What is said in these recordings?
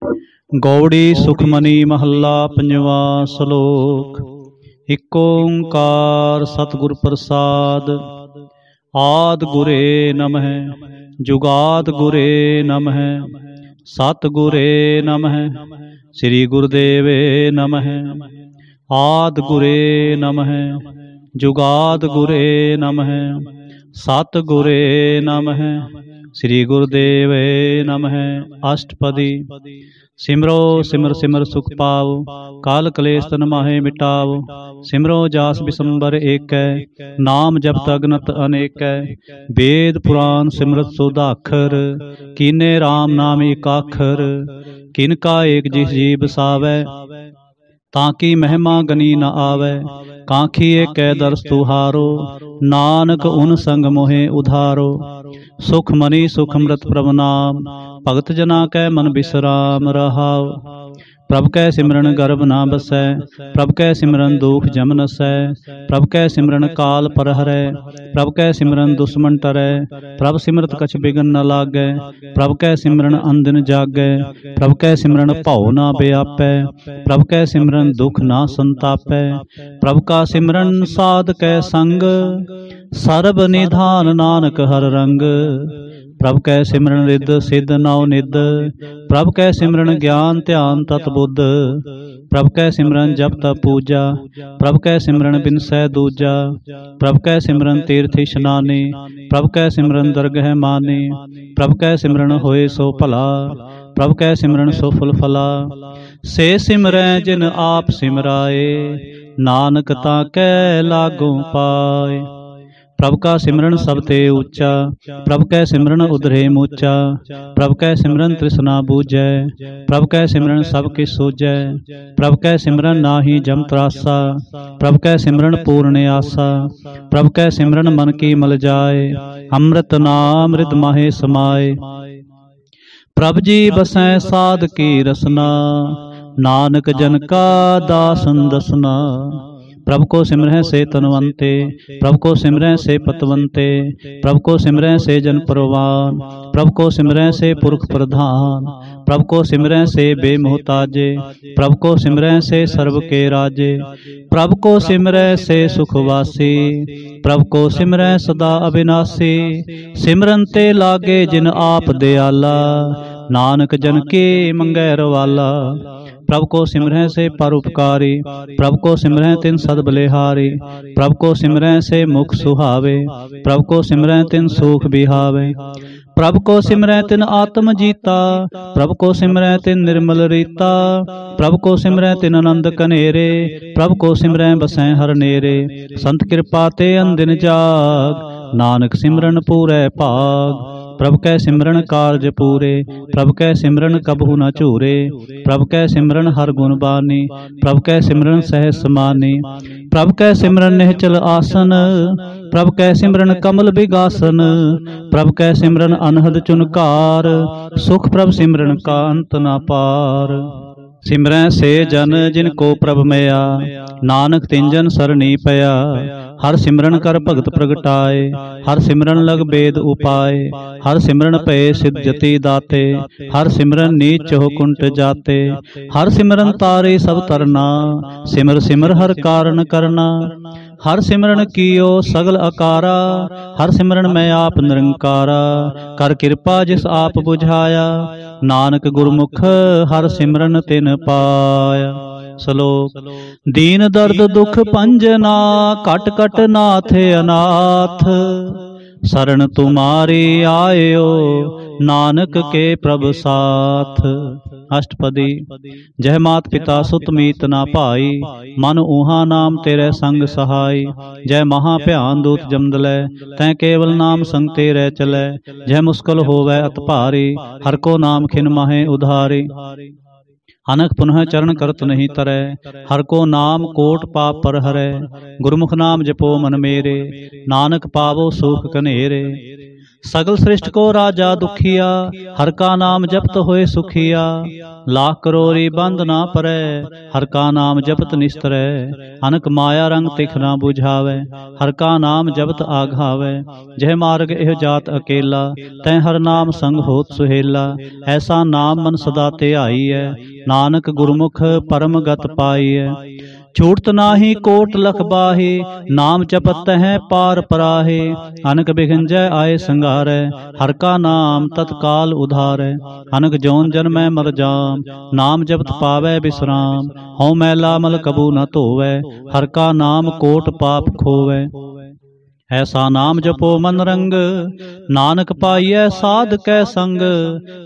गौड़ी सुखमनी महला पंजवा सलोक। इक ओंकार सतगुर प्रसाद। आद गुरे नमः जुगाद गुरे नमः सतगुरे नमः श्री गुरुदेवे नमः। आद गुरे नमः जुगाद गुरे नमः सतगुरे नमः श्री गुरुदेवे नमः। अष्टपदी। सिमरो सिमर सिमर सुख पाओ काल कलेश तन माहे मिटाओ। सिमरो जास बिसंबर एक नाम जपत अगनत अनेक। वेद पुराण सिमरत सोदाखर कीने राम नाम एकाखर। किनका एक जिस जी बसावै ताकि महिमा गनी न आवे। कांखी एक दरस तुहारो नानक उन संग मोहे उधारो। सुख मनी सुख अमृत प्रभ नाम भगत जना कै मन बिसराम रहाओ। प्रभ कै सिमरन गर्भ ना बसै प्रभ कै सिमरन दुख जम नसै। प्रभ कै सिमरन काल पर हरै प्रभ कै सिमरन दुश्मन टरै। प्रभ सिमरत कछ बिघन न लागै प्रभ कै सिमरन अंदिन जागै। प्रभ कै सिमरन भौ ना व्यापै प्रभ कै सिमरन दुख ना संतापै। प्रभ का सिमरन साध कै संग सर्ब निधान नानक हर रंग। प्रभ कै सिमरन रिद्ध सिद्ध नौ निध प्रभ कै सिमरन ज्ञान ध्यान तत बुद्ध। प्रभ कै सिमरन जप तप पूजा प्रभ कै सिमरन बिनसै दूजा। प्रभ कै सिमरन तीर्थ स्नाने प्रभ कै सिमरन दरगह माने। प्रभ कै सिमरन होए सो भला प्रभ कै सिमरन सो फुल फला। से सिमरै जिन आप सिमराए नानक ताकै लागों पाए। प्रभ का सिमरन सब ते ऊंचा प्रभ कै सिमरन उधरे मूचा। प्रभ कै सिमरन तृष्णा बूझै प्रभ कै सिमरन सब किस सूझै। प्रभ कै सिमरन नाहि जम त्रासा प्रभ कै सिमरन पूर्ण आसा। प्रभ कै सिमरन मन की मल जाए अमृत नाम हृद माहे समाए। प्रभ जी बसै साध की रसना नानक जन का दासन दसना। प्रभ को सिमरह से तनवंते प्रभ को सिमरह से पतवंते। प्रभ को सिमरह से जन परवान प्रभ को सिमरह से पुरख प्रधान। प्रभ को सिमरह से बेमोहताजे प्रभ को सिमरह से सर्व के राजे। प्रभ को सिमरह से सुखवासी प्रभ को सिमरह सदा अविनाशी। सिमरन ते लागे जिन आप दयाला नानक जन के मंगै रवाला। प्रभ को सिमरह से परोपकारी प्रभ को सिमरह तिन सद बलिहारी। प्रभ को सिमरह से मुख सुहावे प्रभ को सिमरह तिन सुख बिहावे। प्रभ को सिमरह तिन आत्म जीता प्रभ को सिमरह तिन निर्मल रीता। प्रभ को सिमरह तिन आनंद कनेरे प्रभ को सिमरह बसै हर नेरे। संत कृपा ते अंदिन जाग नानक सिमरन पूरै भाग। प्रभ कै सिमरन कारज पूरे प्रभ कै सिमरन कबहु न झूरे। प्रभ कै सिमरन हर गुण बानी प्रभ कै सिमरन सहज समानी। प्रभ कै सिमरन निहचल आसन प्रभ कै सिमरन कमल बिगासन। प्रभ कै सिमरन अनहद चुनकार सुख प्रभ सिमरन का अंत न पार। सिमरै से जन जिनको प्रभ मया नानक तिन सरनी पया। हर सिमरन कर भगत प्रगटाए हर सिमरन लग बेद उपाय। हर सिमरन पे सिद्ध जति दाते हर सिमरन नीच हो कुंट जाते। हर सिमरन तारे सब तरना सिमर सिमर हर कारण करना। हर सिमरन कियो सगल अकारा हर सिमरन मैं आप निरंकारा। कर कृपा जिस आप बुझाया नानक गुरमुख हर सिमरन तिन पाया। श्लोक। दीन दर्द दुख पंजना कट कट नाथ अनाथ। शरण तुम्हारी आयो नानक के प्रभ साथ। अष्टपदी। जय मात पिता सुत मीत ना भाई मन ऊहा नाम तेरे संग सहाय। जय महा भयान दूत जमदलै तै केवल नाम संग तेरे चलै। जय मुश्किल होवै अत भारी हर को नाम खिन माहे उधारी। अनख पुनः चरण करत नहीं तरੈ हर को नाम कोट पाप पर हरै। गुरमुख नाम जपो मन मेरे नानक पावो सुख कनेरे। सगल सृष्ट को राजा दुखिया, हर का नाम जपत होए सुखिया। लाख करोरी बंद ना परै, हर का नाम जपत निस्तरै। अनक माया रंग तिख ना बुझावै, हर का नाम जपत आघावै। जह मार्ग एह जात अकेला, तै हर नाम संग होत सुहेला। ऐसा नाम मन सदा ध्याई है, नानक गुरमुख परम गत पाई है। छूटत नाही कोट लख बाहे, नाम जपत है पार पराहे। अनक बिघन जय आए संगारै, हर का नाम तत्काल उधारै। अनक जौन जन्मै मर जाम, नाम जपत पावै विश्राम। हਉ मैला मल कबू न धोवै, हर का नाम कोट पाप खोवै। ऐसा नाम जपो मन रंग, नानक पाइयै साध कै संग।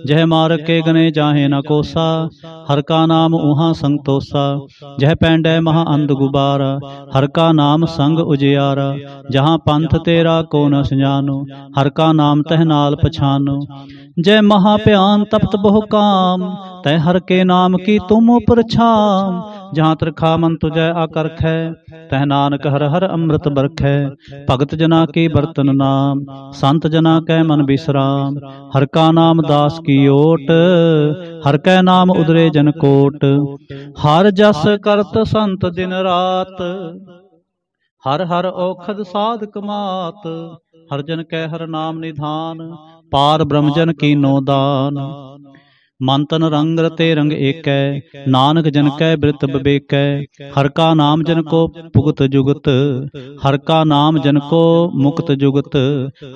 जह मार्ग के गने जाहे न कोसा, हर का नाम उहाँ संतोषा। जह पैंडै महा अंध गुबारा, हर का नाम संग उजियारा। जहाँ पंथ तेरा को न सजानो, हर का नाम तह नाल पछानो। जय महा प्यान तपत बहु काम, तय हर के नाम की तुम उपर छाम। जहाँ त्रिखा मन तुझै आकरखै, तह नानक हर हर अमृत बरखै। भगत जना के बर्तन नाम, संत जना कै मन विश्राम। हर का नाम दास की ओट, हर कै नाम उदरे जन कोट। हर जस करत संत दिन रात, हर हर औखद साधक मात। हर जन कै हर नाम निधान, पार ब्रह्म जन कीनो दान। मन तन रंग रते रंग एकै, नानक जन कै बृत बिबेकै। हर का नाम जन को पुगत जुगत, हर का नाम जन को मुक्त जुगत।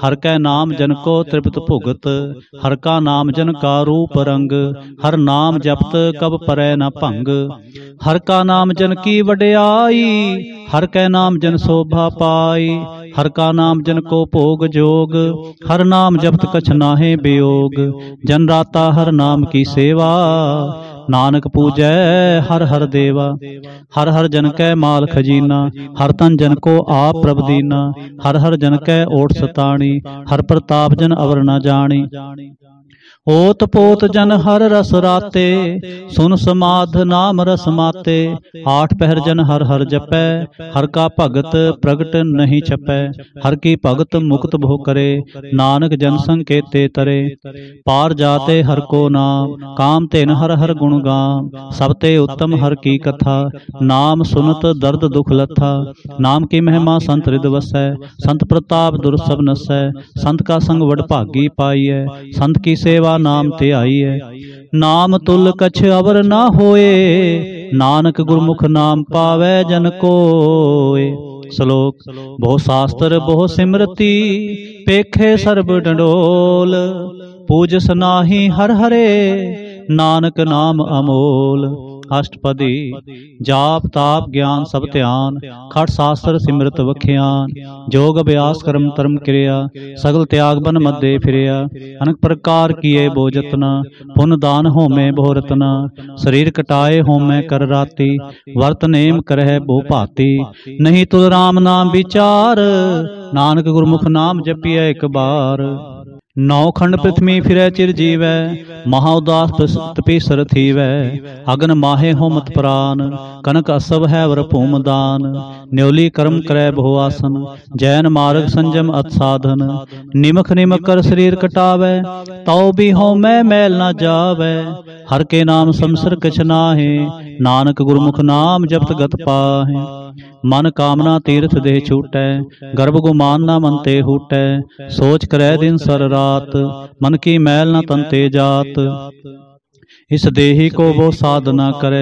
हर कै नाम जन को तृप्त भुगत, हर का नाम जन का रूप रंग। हर नाम जपत कब परै न भंग, हर का नाम जन की वड्याई। हर कै नाम जन शोभा पाई, हर का नाम जन को भोग जोग। हर नाम जपत कछ नाहे वियोग, जन राता हर नाम की सेवा। नानक पूजै हर हर देवा, हर हर जन कै माल खजीना। हर तन जन को आप प्रभ दीना, हर हर जन कै ओट सताणी। हर प्रताप जन अवर न जानी, ओत पोत जन हर रस राते। सुन समाध नाम रस माते, आठ पहर जन हर हर जपै। हर का भगत प्रगट नहीं छपै, हर की भगत मुक्त भो करे। नानक जन संकेते तरे, पार जाते हर को नाम। काम तेन हर हर गुण गाम, सबते उत्तम हर की कथा। नाम सुनत दर्द दुख लथा, नाम की महिमा संत हृदय वसै। संत प्रताप दुर्सभ नसै, संत का संग वड भागी पाइयै। संत की सेवा नाम ध्याई है, नाम तुल कछ अवर ना होए। नानक गुरमुख नाम पावै जन कोय। श्लोक बहु शास्त्र बहु सिमरती, पेखे सर्ब डंडोल। पूजस नाहि हर हरे, नानक नाम अमोल। अष्टपदी जाप ताप ज्ञान सब ध्यान, खट शास्त्र सिमरत वख्यान। जोग अभ्यास कर्म धर्म क्रिया, सगल त्याग बन मध्य फिरिया। अनेक प्रकार किए बो जतना, पुन दान होमे बहु रतना। शरीर कटाए होमे कर राती, वर्त नेम करह बो भाती। नहीं तुल राम नाम विचार, नानक गुरमुख नाम जपिए एक बार। नौ खंड पृथ्वी फिरै चिर जीवै, महा उदास तपीसर थीवै। अगन माहे हो मत प्राण, कनक असव है वर भूम दान। न्योली कर्म करै बहु आसन, जैन मार्ग संजम अत साधन। निमख निमक कर शरीर कटावै, तौ भी हो मैं मैल न जावै। हर के नाम समसर कछ नाहे, नानक गुरमुख नाम जपत गत पाहे। मन कामना तीर्थ देह छूटै, गर्भ गुमान न मन ते हूटै। सोच करै दिन सर रात, मन की मैल न तन ते जात। इस देही को वो साध न करे,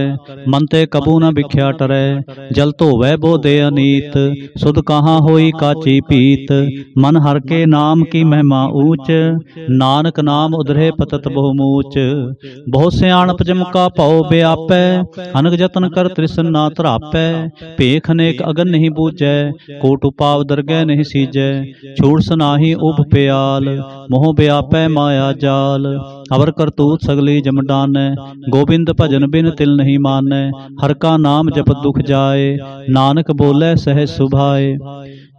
मन ते कबू न बिख्या टरै। जल धोवै बो दे अनीत, सुध कहाँ होई काची पीत। मन हर के नाम की महिमा ऊंच, नानक नाम उधरे पतत बहु मूच। बहु सियाणप जमका पाओ व्यापै, अनक जतन कर तृष्ण ना तरापै। भेख अनेक अगन नहीं बूझै, कोट उपाव दरगह नहीं सीजै। छूट सनाही उभ प्याल, मोह व्यापै माया जाल। अवर करतूत सगली जमडानै, गोबिंद भजन बिन तिल नहीं मानै। हर का नाम जप दुख जाए, नानक बोले सहज सुभाए।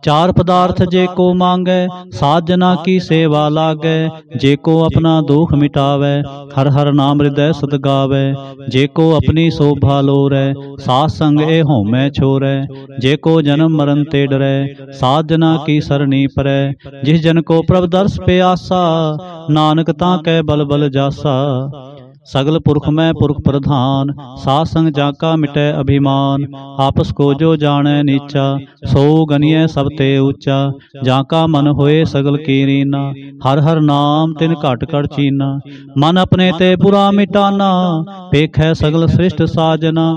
चार पदार्थ जे को मांगै, साजना की सेवा लागै। जे को अपना दुख मिटावै, हर हर नाम हृदय सद गावै। जे को अपनी शोभा लोरै, साथ संग ए होमै छोरै। जे को जन्म मरण ते डरै, साजना की सरणी परै। जिस जन को प्रभ दर्श प्यासा, नानक ताकै बल बल जासा। सगल पुरख में पुरख प्रधान, साथ संग जाका मिटै अभिमान। आपस को जो जाने नीचा, सो गनिय सब ते ऊंचा। जाका मन होए सगल कीरीना, हर हर नाम तिन घट कर चीना। मन अपने ते बुरा मिटाना, पेखै सगल सृष्ट साजना।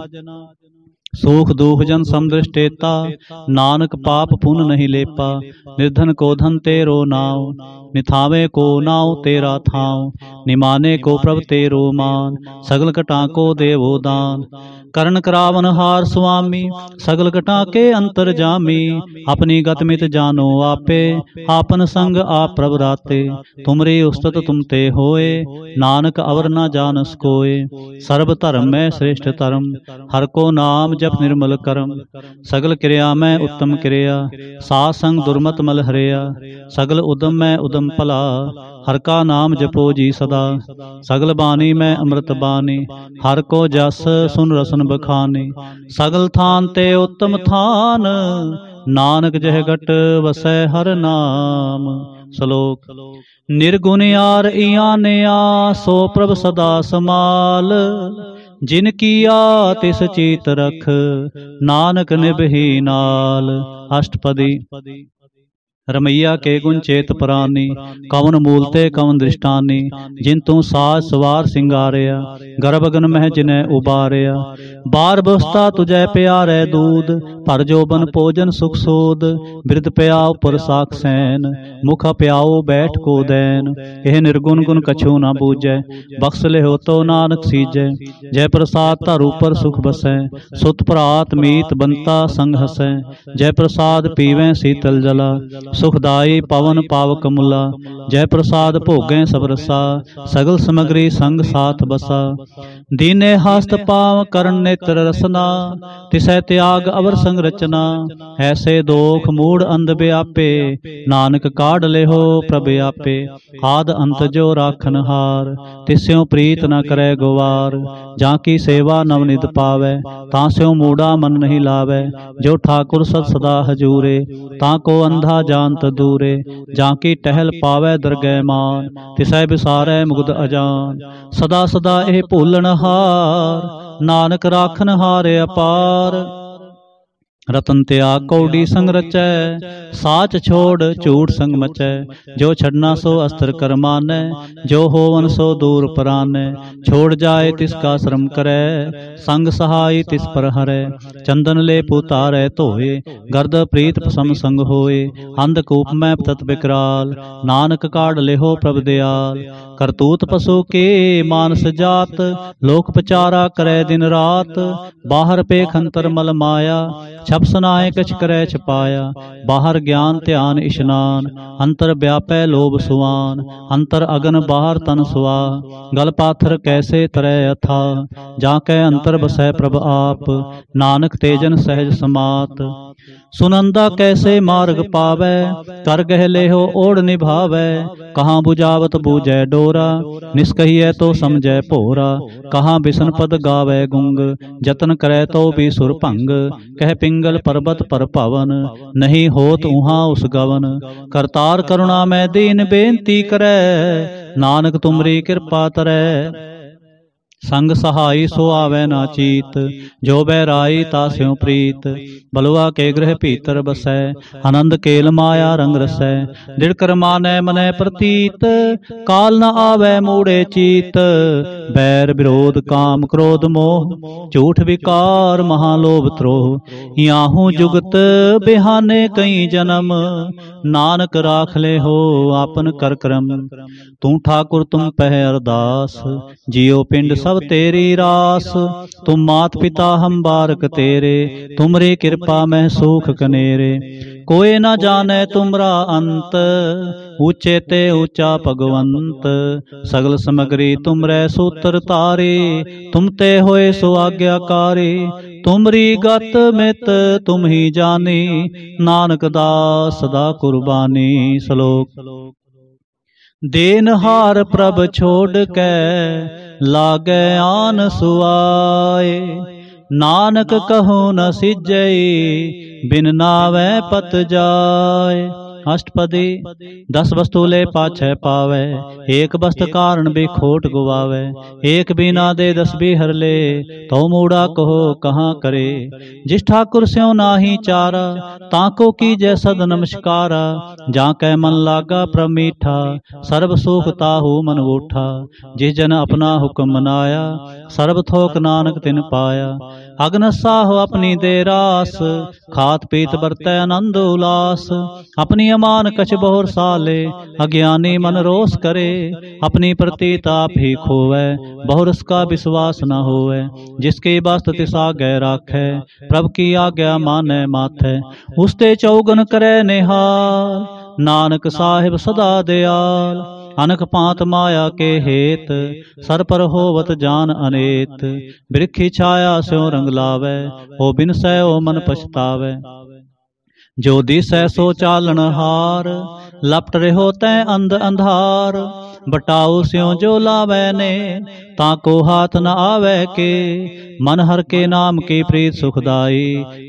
सुख दुख जन समदृष्टेता, नानक पाप पुन नहीं लेपा। निर्धन को धन तेरो नाव, निथावे को नाव तेरा थाव। निमाने को प्रभ तेरो मान, सगल कटा को देवो दान। करण करावन हार स्वामी, सगल कटा के अंतर जामी। अपनी गत मित जानो आपे, आपन संग आप प्रभ राते। तुमरी उस्तत तुम ते होए, नानक अवर न जानस कोय। सर्व धर्म में श्रेष्ठ धर्म, हर को नाम जप निर्मल करम। सगल क्रिया में उत्तम क्रिया, साथ संग दुर्मत मल हरिया। सगल उदम में उदम भला, हर का नाम जपो जी सदा। सगल बानी में अमृत बानी, हर को जस सुन रसन बखानी। सगल थान ते उत्तम थान, नानक जह गट वसै हर नाम। श्लोक। निर्गुण यार इयानिया, सो प्रभ सदा समाल। जिन किया तिस चीत रख, नानक निभहि नाल। अष्टपदी। रमैया के गुण चेत परानी, कवन मूलते कवन दृष्टानी। जिन तू साज सवार सिंगारिया, गर्भगन मह जिन्हें उबारिया। बार बस्ता तुझे प्यारे दूध, पर जोबन भोजन सुख सोद। बिरद प्याओ पर साख सैन, मुख प्याओ बैठ को दैन। यह निर्गुण गुण कछु न बूझै, बख्श ले हो तो नानक सीजै। जय प्रसाद धर ऊपर सुख बसै, सुत भरात मीत बनता संग हसै। जय प्रसाद पीवें शीतल जला, सुखदाई पवन पावक मुला। जय प्रसाद भोगें सब रसा, सगल सामग्री संग साथ बसा। दीने हस्त पाव करण नेत्र रसना, तिसै त्याग अवर संग रचना। ऐसे दोख मूड अंध व्यापे, नानक काढ़ ले हो प्रभ आपे। आद अंत जो राखन हार, तिस्यों प्रीत न करे गुवार। जाकी सेवा नवनित पावै, तास्यों मूढ़ा मन नहीं लावै। जो ठाकुर सद सदा हजूरे, ताको अंधा जानत दूरे। जाकी टहल पावै दरगह मान, तिसै बिसारै मुग्ध अजान। सदा सदा एह भूलन हार, नानक राखन हारे अपार। रतन त्याग कौड़ी संग रचै, साच छोड़ झूठ संग मचै। जो छड़ना सो अस्त्र कर मानै, जो होवन सो दूर परानै। छोड़ जाए तिसका श्रम करै, संग सहाय तिस पर हरै। चंदन ले पुतारै धोए, गर्द प्रीत सम संग होए। अंधकूप में तत विकराल, नानक काढ़ लेहो प्रभ दयाल। करतूत पशु के मानस जात, लोक पचारा करे दिन रात। बाहर पेख अंतर मल माया, छप सुनाए कछ करे छपाया। बाहर ज्ञान ध्यान इशनान, अंतर व्यापै लोभ सुवान। अंतर अगन बाहर तन सुआ, गल पाथर कैसे तरै अथा। जाकै अंतर बसै प्रभ आप, नानक तेजन सहज समात। सुनंदा कैसे मार्ग पावै, कर गह लेहो ओढ़ निभावै। कहाँ बुझावत बूझै डोरा, निष्कहिए तो समझै भोरा। कहाँ बिसन पद गावै गुंग, जतन करे तो भी सुर भंग। कह पिंगल पर्वत पर पवन, नहीं होत उहाँ उस गवन। करतार करुणा में दीन बेनती करे, नानक तुमरी कृपा तरै। संग सहाई सो आवे ना चीत, जो बैराई तास्यों प्रीत। बलुआ के गृह भीतर बसै, आनंद केल माया रंग रसै। दृढ़ कर मानै मनै प्रतीत, काल न आवे मूढ़े चीत। बैर विरोध काम क्रोध मोह, झूठ विकार महालोभ त्रोह। याहू जुगत बिहाने कई जन्म, नानक राख ले हो आपन कर क्रम। तू ठाकुर तुम पह अरदास, जियो पिंड सब सब तेरी रास। तुम मात पिता हम बारक तेरे, तुमरी कृपा में सुख कनेरे। कोई न जाने तुमरा अंत, ऊंचे ते ऊंचा भगवंत। सगल समग्री तुमरे सूत्र तारे, तुम ते होए सो आज्ञाकारी। तुमरी गत मित तुम ही जानी, नानक दास सदा कुर्बानी। श्लोक। देनहार प्रभ छोड़ के, लागे आन सुआए। नानक कहो न सिजई, बिन नावे पत जाए। अष्टपदी। 10 वस्तु ले पाछे पावे, एक वस्त कारण भी खोट गुवावे। एक बिना दे 10 भी हर ले, तो मूड़ा कहो कहाँ करे। जिस ठाकुर स्यों नाही चारा, ताको कीजै सद नमस्कारा। जाकै मन लागा प्रमीठा, सर्व सुख ताहू मन उठा। जिस जन अपना हुक्म मनाया, सर्व थोक नानक तिन पाया। अग्न साहो अपनी दे रास, खात पीत बरतै आनंद उलास। अपनी अमान कछ बहुर साले, अज्ञानी मन रोष करे। अपनी प्रतीत आप ही खोवै, बहुरस का विश्वास न होवै। जिसकी बस्त तिस आगे राखै, प्रभु की आज्ञा मानै माथै। उसते चौगन करे निहाल, नानक साहिब सदा दयाल। अनक पात माया के हेत, सर पर होवत जान अनेत। बिरखी छाया स्यों रंग लावै, ओ बिन सै ओ मन पछतावै। जो दिसै सो चालन हार, लपट रहो तै अंध अंधार। बटाऊ स्यों जो लावै ने, ताको हाथ न आवे के। मन हर के नाम की प्रीत सुखदाई,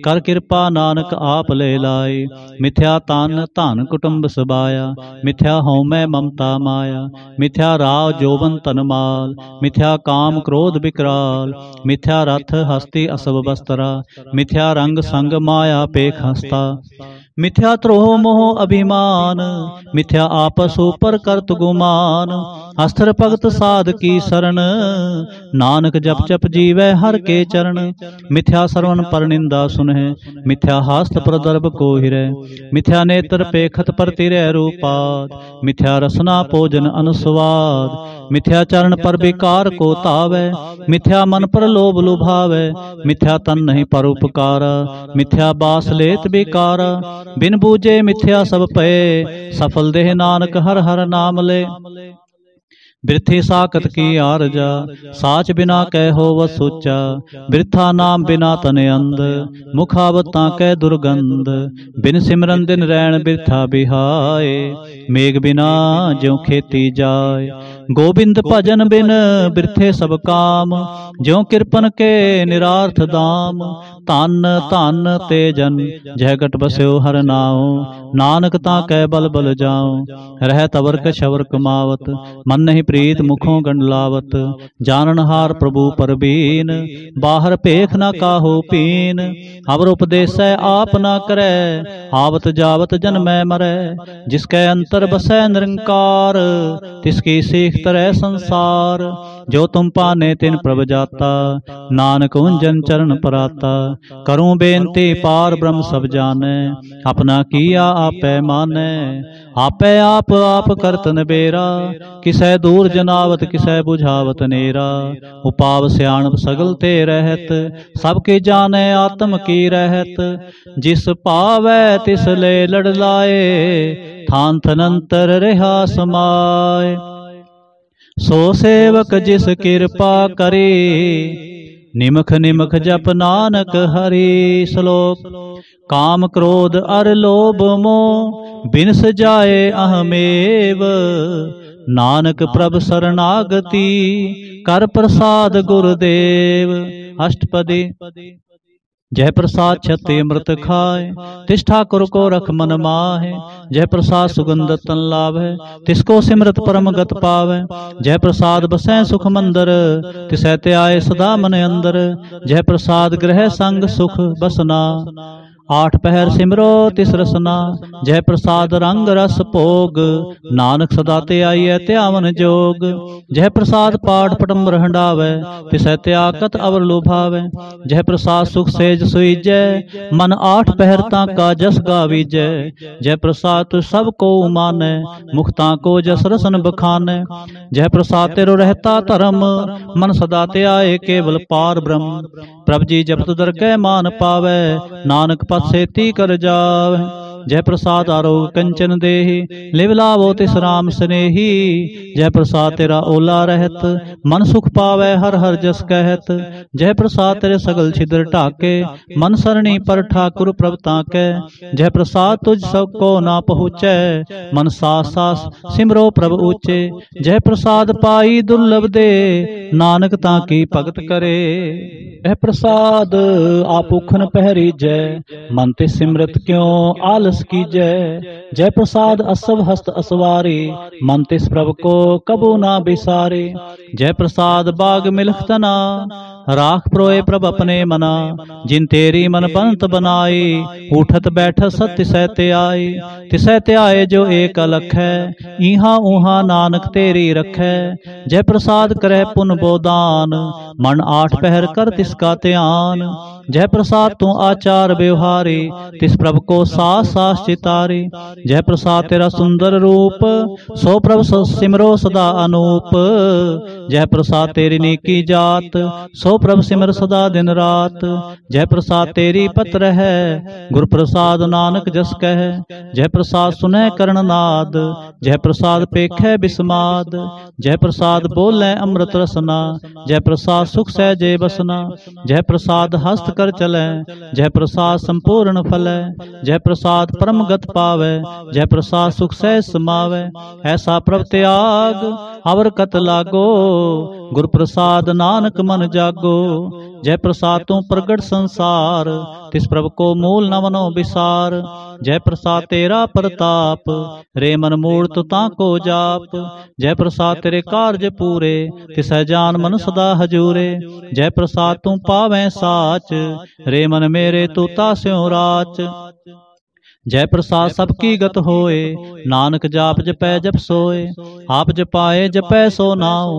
कर कृपा नानक आप ले लाई। मिथ्या तान धन कुटुंब सबाया, मिथ्या हऊँ मैं ममता माया। मिथ्या राव जोबन तनमाल, मिथ्या काम क्रोध विकराल। मिथ्या रथ हस्ती असब बस्तरा, मिथ्या रंग संग माया पेख हस्ता। मिथ्या त्रोह मोह अभिमान, मिथ्या आपस ऊपर करत गुमान। अस्थिर भगत साध की शरण, नानक जप जप जीवै हर के चरण। मिथ्या श्रवण पर निंदा सुनह, मिथ्या हास्त पर दर्भ को हिरै। मिथ्या नेत्र पेखत पर तिरय रूपाद, मिथ्या रसना भोजन अनुस्वाद। मिथ्या चरण पर विकार को तावै, मिथ्या मन पर लोभ लुभावै। मिथ्या तन नहीं पर उपकारा, मिथ्या बास लेत विकारा। बिन बूझे मिथ्या सब पे, सफल देह नानक हर हर नाम ले। बिरथी साकत की आरजा, साच बिना कह होवत सोचा। बिरथा नाम बिना तन अंध, मुखावता कै दुर्गंध। बिन सिमरन दिन रैन बिरथा बिहाए, मेघ बिना ज्यों खेती जाय। गोबिंद भजन बिन बिरथे सब काम, ज्यों कृपन के निरार्थ दाम। धन धन ते जन जह गट बस्यो हर नाओ, नानक ता कै बल बल जाओ। रह तवर कछवर कमावत, मन नहीं प्रीत मुखों गंडलावत। जाननहार प्रभु परबीन, बाहर पेख न काहो पीन। अवर उपदेसै आप न करै, आवत जावत जन्मै मरै। जिसकै अंतर बसै निरंकार, तिसकी सीख तरह संसार। जो तुम पाने तिन प्रभ जाता, नानक उंजन चरण पराता। करूं बेनती पार ब्रह्म सब जाने, अपना किया आपै मानै। आपै आप आप करत नबेरा, किसै दूर जनावत किसै बुझावत नेरा। उपाव स्याणप सगल ते रहत, सबके जाने आत्म की रहत। जिस पावै तिस ले लड़ लाए, थान थनंतर रहा समाय। सो सेवक जिस कृपा करे, निमख निमख जप नानक हरि। श्लोक। काम क्रोध अर लोभ मोह, बिनस जाए अहमेव। नानक प्रभ शरणागति, कर प्रसाद गुरुदेव। अष्टपदी। जय प्रसाद छते अमृत खाए, तिस ठाकुर को रख मन माहे। जय प्रसाद सुगंध तन लाभ है, तिसको सिमरत परम गत पावे। जय प्रसाद बसै सुख मंदर, तिसै ते आए सदा मन अंदर। जय प्रसाद ग्रह संग सुख बसना, आठ पहर सिमरो तिस रसना, जय प्रसाद रंग रस भोग, नानक सदा ते आईए त्यावन जोग। जय प्रसाद पाठ पटम्बर हंडावै, तिसै त्यागत अवर लुभावै। जय प्रसाद सुख सेज सुईजै, मन आठ पहर ताका जस गावीजै। जय प्रसाद तु सब को मानै, मुक्ता को जस रसन बखानै। जय प्रसाद तेरो रहता धर्म, मन सदा ते आए केवल पार ब्रह्म। प्रभ जी जपत दरगह मान पावै, नानक पत सेती कर जावै। जय प्रसाद आरोग कंचन देहि, लिव लावो तिस राम स्नेही। जय प्रसाद तेरा ओला रहत, मन सुख पावै हर हर जस कहत। जय प्रसाद तेरे सगल छिद्र ढाके, मन सरणी पर ठाकुर प्रभ ताकै। जय प्रसाद तुझ सब को ना पहुँचै, मन सास सास सिमरो प्रभ ऊंचे। जय प्रसाद पाई दुर्लभ दे, नानक ताकी भगत करे। जय प्रसाद आपुखन पहरी जय, मन ते सिमरत क्यों आलस कीजै। जय प्रसाद असव हस्त असवारे, मन तिस प्रभ को कबू ना बिसारे। जय प्रसाद बाग मिलख तना, राख प्रोए प्रभ अपने मना। जिन तेरी मन पंत बनाए, उठत बैठत सत्य सहते आए। तिसहते आए जो एक अलख है, इहा उहा नानक तेरी रखै। जय प्रसाद करह पुन बोदान, मन आठ पहर कर तिसका ध्यान। जय प्रसाद तू आचार व्यवहारे, तिस प्रभ को सास सास चितारे। जय प्रसाद तेरा सुंदर रूप, सो प्रभ सिमरो सदा अनूप। जय प्रसाद तेरी नीकी जात, सो प्रभ सिमर सदा दिन रात। जय प्रसाद तेरी पत्र है, गुर प्रसाद नानक जस कह। जय प्रसाद सुनह करण नाद, जय प्रसाद पेखै बिस्माद। जय प्रसाद बोलै अमृत रसना, जय प्रसाद सुख सहजे बसना। जय प्रसाद हस्त कर चलै, जय प्रसाद संपूर्ण फलै। जय प्रसाद परम गत पावै, जय प्रसाद सुख सह समावै। ऐसा प्रभ त्याग अवर कत लागो, गुर प्रसाद नानक मन जागो। जय प्रसाद तू प्रगट संसार, तिस प्रभ को मूल न मनो विसार। जय प्रसाद तेरा प्रताप, रे मन मूर्त ताको जाप। जय प्रसाद तेरे कार्य पूरे, तिसै जान मन सदा हजूरे। जय प्रसाद तू पावै साच, रे मन मेरे तू तास्यों राच। जय प्रसाद सबकी गत होए, नानक जाप जपै जप सोए। आप जपाए जपै सो नाओ,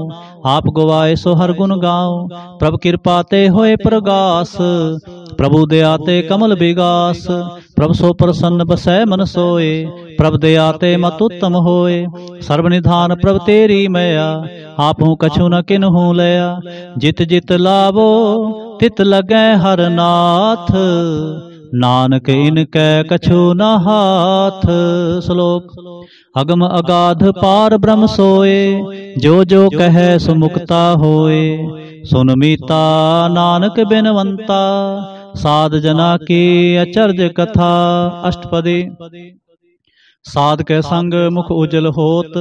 आप गवाए सो हर गुण गाओ। प्रभ कृपा ते होए प्रगास, प्रभु दया ते कमल विगास। प्रभ सो प्रसन्न बसै मन सोए, प्रभ दया ते मत उत्तम होए। सर्वनिधान प्रभ तेरी मया, आपहू कछु न किन्हू लया। जित जित लावो तित लगै हर नाथ, नानक इनकै कछु न हाथ। श्लोक अगम अगाध पार ब्रह्म सोए, जो जो कहे सो मुक्ता होए। सुन मीता नानक बिनवंता, साध जना की अचर्ज कथा। अष्टपदी साध के संग मुख उजल होत,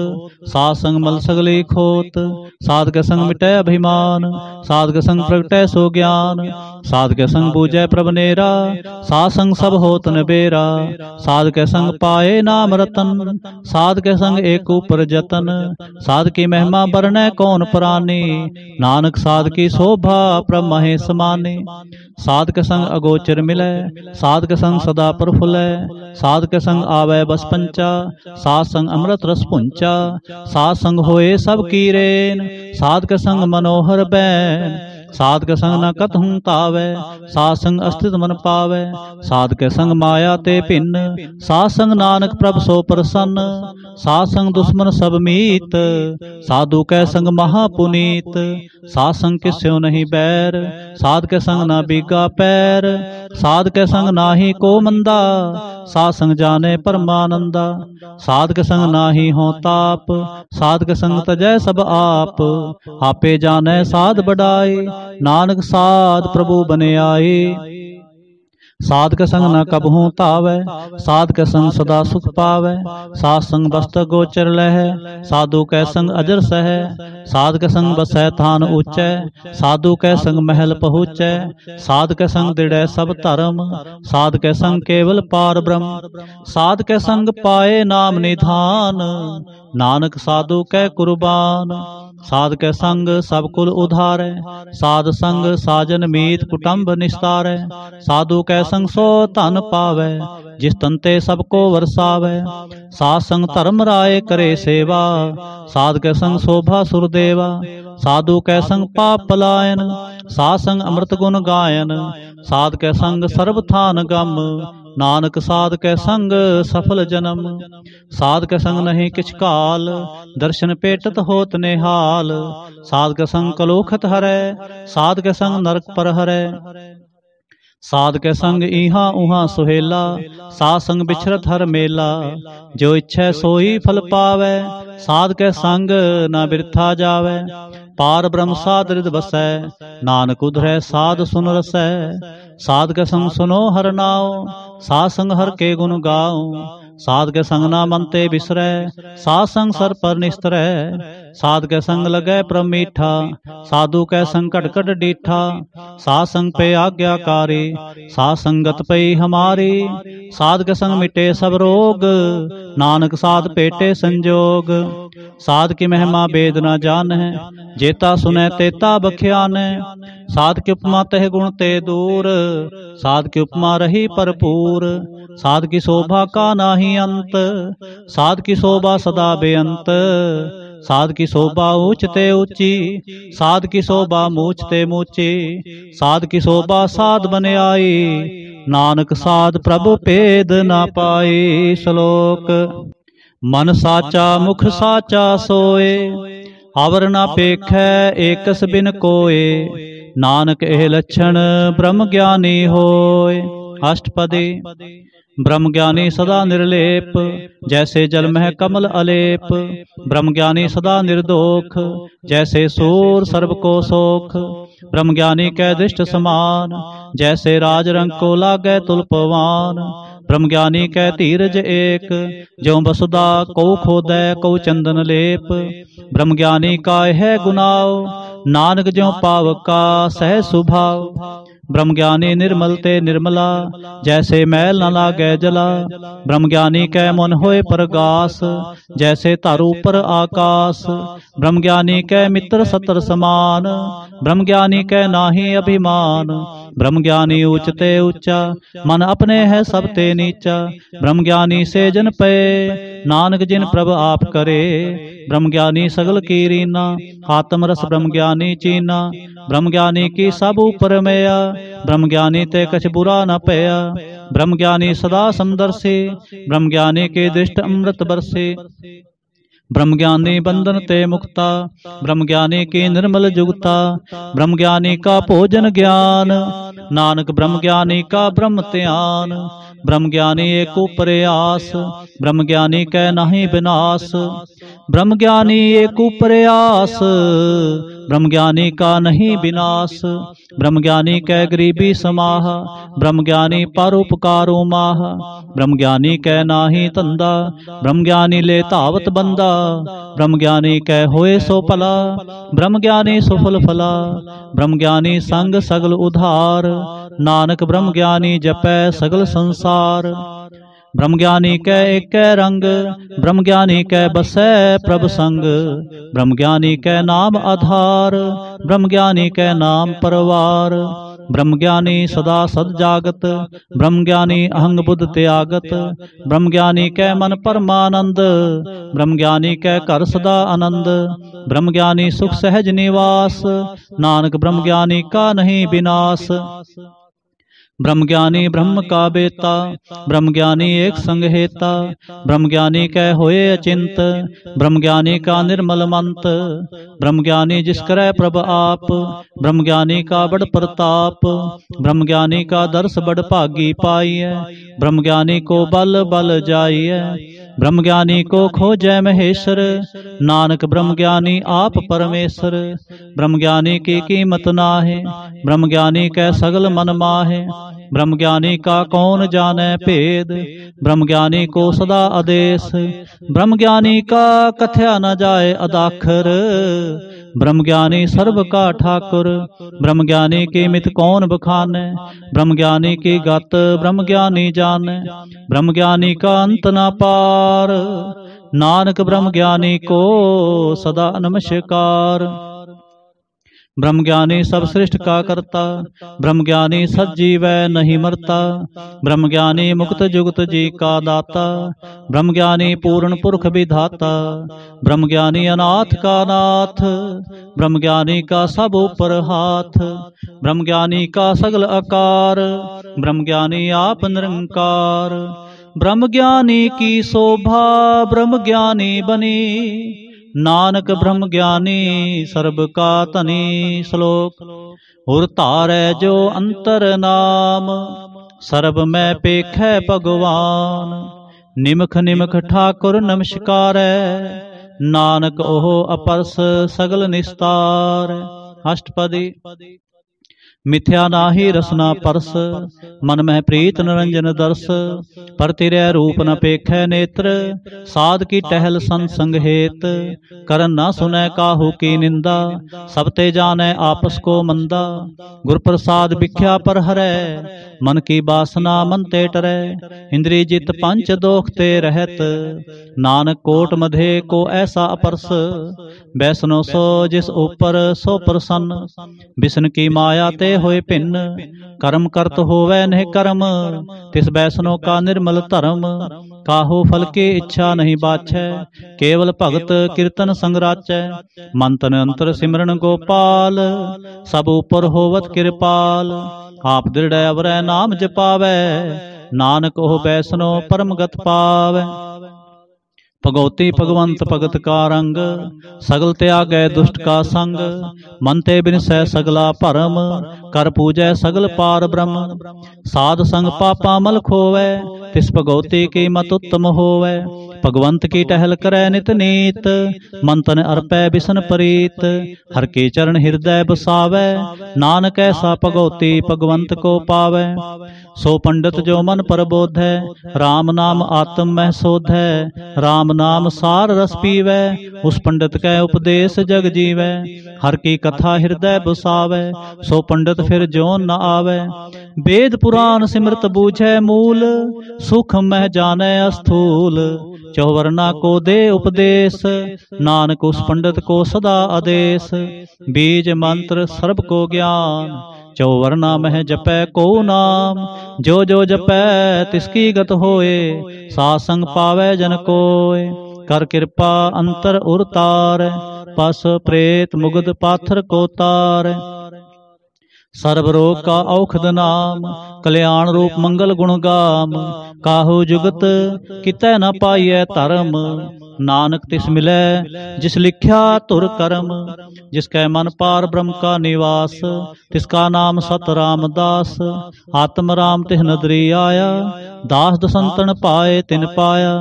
साध संग मल सगली खोत। साध के संग मिटै अभिमान, साध के संग प्रगटै सो ज्ञान। साध के संग बूझै प्रभ नेरा, साध संग सब होत नबेरा। साध के संग पाए नाम रतन, साध के संग एक ऊपर जतन। साध की महिमा बरनै कौन प्राणी, नानक साध की शोभा प्रभ महेश माने। साध के संग अगोचर मिलै, साध के संग सदा प्रफुल्लै। साध के संग आवे बस पंचा, साध संग अमृत रस पुंचा। साध संग होए सब कीरेन, साध के संग मनोहर बैन। साध के संग न कतहु तावै, साध संग अस्तित मन पावै। साध के संग माया ते भिन्न, साध संग नानक प्रभ सो प्रसन्न। साध संग दुश्मन सब मीत, साधु कै संग महापुनीत। साध संग किस्यो नहीं बैर, साध के संग न बीगा पैर। साध के संग नाही को मंदा, साध संग जाने परमानंदा। साध के संग नाही हो ताप, साध के संग तजै सब आप। आपे जानै साध बढ़ाए, नानक साध प्रभु बने आए। साध के संग न कबहू तावै, साध के संग सदा सुख पावै। साध संग बस्त गोचर लह, साधु कै संग अजर सह। साध के संग बसै थान ऊंचै, साधु कै संग महल पहुँचै। साध के संग दृढ़ै सब धर्म, साध के संग केवल पार ब्रह्म। साध के संग पाए नाम निधान, नानक साधु कै कुर्बान। साध कै संग सब कुल उधारै, साध संग साजन मीत कुटुंब निस्तारै। साधु कै संग सो धन पावै, जिस तंते सबको वरसावै। साध संग धर्म राय करे सेवा, साध कै संग शोभा सुरदेवा। साधु कै संग पाप पलायन, साध संग अमृत गुण गायन। साध कै संग सर्ब थान गम, नानक साध कै संग सफल जन्म। साध कै संग नहीं किछ काल, दर्शन पेटत होत निहाल। साध कै संग कलोखत हरै, साध कै संग नरक पर हरै। साध कै संग इहाँ उहाँ सुहेला, साध संग बिछरत हर मेला। जो इच्छै सोई फल पावै, साध कै संग न बिरथा जावै। पार ब्रह्म साध हृद बसै, नानक उधरै साध सुन रसै। साध कै संग सुनो हर नाओ, साध संग हर के गुण गाओ। साध कै संग ना मनते बिसरै, साध संग सर पर निस्तरै। साध कै संग लगै प्रभ मीठा, साधु कै संग कट कट डीठा। साध संग पे आज्ञाकारी, साध संगत पई हमारी। साध कै संग मिटे सब रोग, नानक साध पेटे संजोग। साध की महिमा वेद न जानै, जेता सुनै तेता बख्यानै। साध की उपमा तह गुण ते दूर, साध की उपमा रही भरपूर। साध की शोभा का नाही अंत, साध की शोभा सदा बेअंत। साध की शोभा ऊंच ते ऊंची, साध की शोभा मूछ ते मूची। साध की शोभा साध बन आई, नानक साध प्रभु भेद ना पाई। श्लोक। मन साचा मुख साचा सोए, आवर ना पेखै एकस बिन कोय। नानक एह लक्षण ब्रह्म ज्ञानी होय। अष्टपदी। ब्रह्म ज्ञानी सदा निर्लेप, जैसे जल मह कमल अलेप। ब्रह्म ज्ञानी सदा निर्दोख, जैसे सूर सर्व को सोख। ब्रह्म ज्ञानी कै दृष्ट समान, जैसे राज रंग को लागै तुलपवान। ब्रह्म ज्ञानी कै धीरज एक, ज्यों वसुधा को खोदै को चंदन लेप। ब्रह्म ज्ञानी का है गुनाव, नानक ज्यों पावका सह सुभाव। ब्रह्म ज्ञानी निर्मल ते निर्मला, जैसे मैल न लागै जला। ब्रह्म ज्ञानी कै मन होए परगास, जैसे तारू पर आकाश। ब्रह्म ज्ञानी कै मित्र सतर समान, ब्रह्म ज्ञानी कै नाहि अभिमान। ब्रह्म ज्ञानी ऊंच ते ऊंचा, मन अपने है सब ते नीचा। ब्रह्म ज्ञानी से जन पे, नानक जिन प्रभ आप करे। ब्रह्म ज्ञानी सगल की रीना, आत्म रस ब्रह्म ज्ञानी चीना। ब्रह्म ज्ञानी की सब ऊपर मैया, ब्रह्म ज्ञानी ते कछ बुरा न पया। ब्रह्म ज्ञानी सदा समदर्शी, ब्रह्म ज्ञानी के दृष्ट अमृत बरसे। ब्रह्म ज्ञानी बंधन ते मुक्ता, ब्रह्म ज्ञानी की निर्मल जुगता। ब्रह्म ज्ञानी का भोजन ज्ञान, नानक ब्रह्म ज्ञानी का ब्रह्म ध्यान। ब्रह्म ज्ञानी एक प्रयास, ब्रह्म ज्ञानी कै नहीं विनाश। ब्रह्म ज्ञानी एक प्रयास, ब्रह्म ज्ञानी का नहीं विनाश। ब्रह्म ज्ञानी कै गरीबी समाह, ब्रह्म ज्ञानी परोपकारो माह। ब्रह्म ज्ञानी कै नाही धंधा, ब्रह्म ज्ञानी ले धावत बंदा। ब्रह्म ज्ञानी कै होए सो भला, ब्रह्म ज्ञानी सुफल फला। ब्रह्म ज्ञानी संग सगल उधार, नानक ब्रह्म ज्ञानी जपै सगल संसार। ब्रह्म ज्ञानी कै एक रंग, ब्रह्म ज्ञानी कै बसै प्रभ संग। ब्रह्म ज्ञानी कै नाम आधार, ब्रह्म ज्ञानी कै नाम परवार। ब्रह्म ज्ञानी सदा सद जागत, ब्रह्म ज्ञानी अहंग बुद्ध त्यागत। ब्रह्म ज्ञानी कै मन परमानंद, ब्रह्म ज्ञानी कै घर सदा आनंद। ब्रह्म ज्ञानी सुख सहज निवास, नानक ब्रह्म ज्ञानी का नहीं विनाश। ब्रह्म ज्ञानी ब्रह्म का बेता, ब्रह्म ज्ञानी एक संग हेता। ब्रह्म ज्ञानी कै होए अचिंत, ब्रह्म ज्ञानी का निर्मल मंत। ब्रह्म ज्ञानी जिस करै प्रभ आप, ब्रह्म ज्ञानी का बड़ प्रताप। ब्रह्म ज्ञानी का दर्श बड़ भागी पाइय, ब्रह्म ज्ञानी को बल बल जाइय। ब्रह्म ज्ञानी को खोजै महेश्वर, नानक ब्रह्म ज्ञानी आप परमेश्वर। ब्रह्म ज्ञानी की कीमत नाहे, ब्रह्म ज्ञानी कै सगल मन माहे। ब्रह्म ज्ञानी का कौन जाने भेद, ब्रह्म ज्ञानी को सदा आदेश। ब्रह्म ज्ञानी का कथया न जाए अदाखर, ब्रह्म ज्ञानी सर्व का ठाकुर। ब्रह्म ज्ञानी की मित कौन बखाने, ब्रह्म ज्ञानी की गत ब्रह्म ज्ञानी जाने। ब्रह्म ज्ञानी का अंत न पार, नानक ब्रह्म ज्ञानी को सदा नमस्कार। ब्रह्म ज्ञानी सब सृष्ट का करता, ब्रह्म ज्ञानी सज्जीवै नहीं मरता। ब्रह्म ज्ञानी मुक्त जुगत जी का दाता, ब्रह्म ज्ञानी पूर्ण पुरख विधाता। ब्रह्म ज्ञानी अनाथ का नाथ, ब्रह्म ज्ञानी का सब ऊपर हाथ। ब्रह्म ज्ञानी का सगल आकार, ब्रह्म ज्ञानी आप निरंकार। ब्रह्म ज्ञानी की शोभा ब्रह्म ज्ञानी बनी, नानक ब्रह्म ज्ञानी सर्ब का धनी। श्लोक। उर धारै जो अंतर नाम, सर्ब में पेखै भगवान। निमख निमख ठाकुर नमस्कारै, नानक ओह अपरस सगल निस्तार। अष्टपदी। मिथ्या नाहि रसना परस, मन में प्रीत निरंजन दर्श। परतिरय रूप न पेखै नेत्र, साध की टहल संसंग हेत। करन न सुनै काहू की निंदा, सब ते जानै आपस को मंदा। गुर प्रसाद भिख्या पर हरै, मन की बासना मन ते टरै। इंद्रिय जित पंच दोख ते रहत, नानक कोट मधे को ऐसा अपरस। वैष्णो सो जिस ऊपर सो प्रसन्न, बिष्ण की माया ते होए भिन्न। कर्म करत होवै नह कर्म, तिस वैष्णो का निर्मल धर्म। काहू फल की इच्छा नहीं बाछै, केवल भगत कीर्तन संग राचै। मन तन अंतर सिमरन गोपाल, सब ऊपर होवत कृपाल। आप दृढ़ अवरै नाम जपावै, नानक ओह वैष्णो परम गत पावै। भगवती भगवंत भगत का रंग, सगल त्यागै दुष्ट का संग। मन ते बिनसै सगला भरम, कर पूजै सगल पार ब्रह्म। साध संग पापा मल खोवै, तिस भगवती की मत उत्तम होवै। भगवंत की टहल करै नित नीत, मन तन अर्पै बिसन प्रीत। हर के चरण हृदय बसावै, नानक ऐसा भगवती भगवंत को पावै। सो पंडित जो मन प्रबोधै, राम नाम आत्म मह शोधै। राम नाम सार रस पीवै, उस पंडित कै उपदेश जग जीवै। हर की कथा हृदय बसावै, सो पंडित फिर जोन न आवै। वेद पुराण सिमरत बूझै मूल, सुख मह जानै अस्थूल। चौवर्णा को दे उपदेश, नानक उस पंडित को सदा आदेश। बीज मंत्र सर्ब को ज्ञान, चौवर्णा मह जपै को नाम। जो जो जपै तिसकी गत होए, सासंग पावै जन कोय। कर कृपा अंतर उरतार, पस प्रेत मुगद पाथर को तार। सर्व रोग का औखद नाम, कल्याण रूप मंगल गुण गाम। काहू जुगत कितै न पाइयै धर्म, नानक तिस मिलै जिस लिख्या तुर कर्म। जिसकै मन पार ब्रह्म का निवास, तिसका नाम सत रामदास। आत्म राम तिह नदरी आया, दास दसंतन पाए तिन पाया।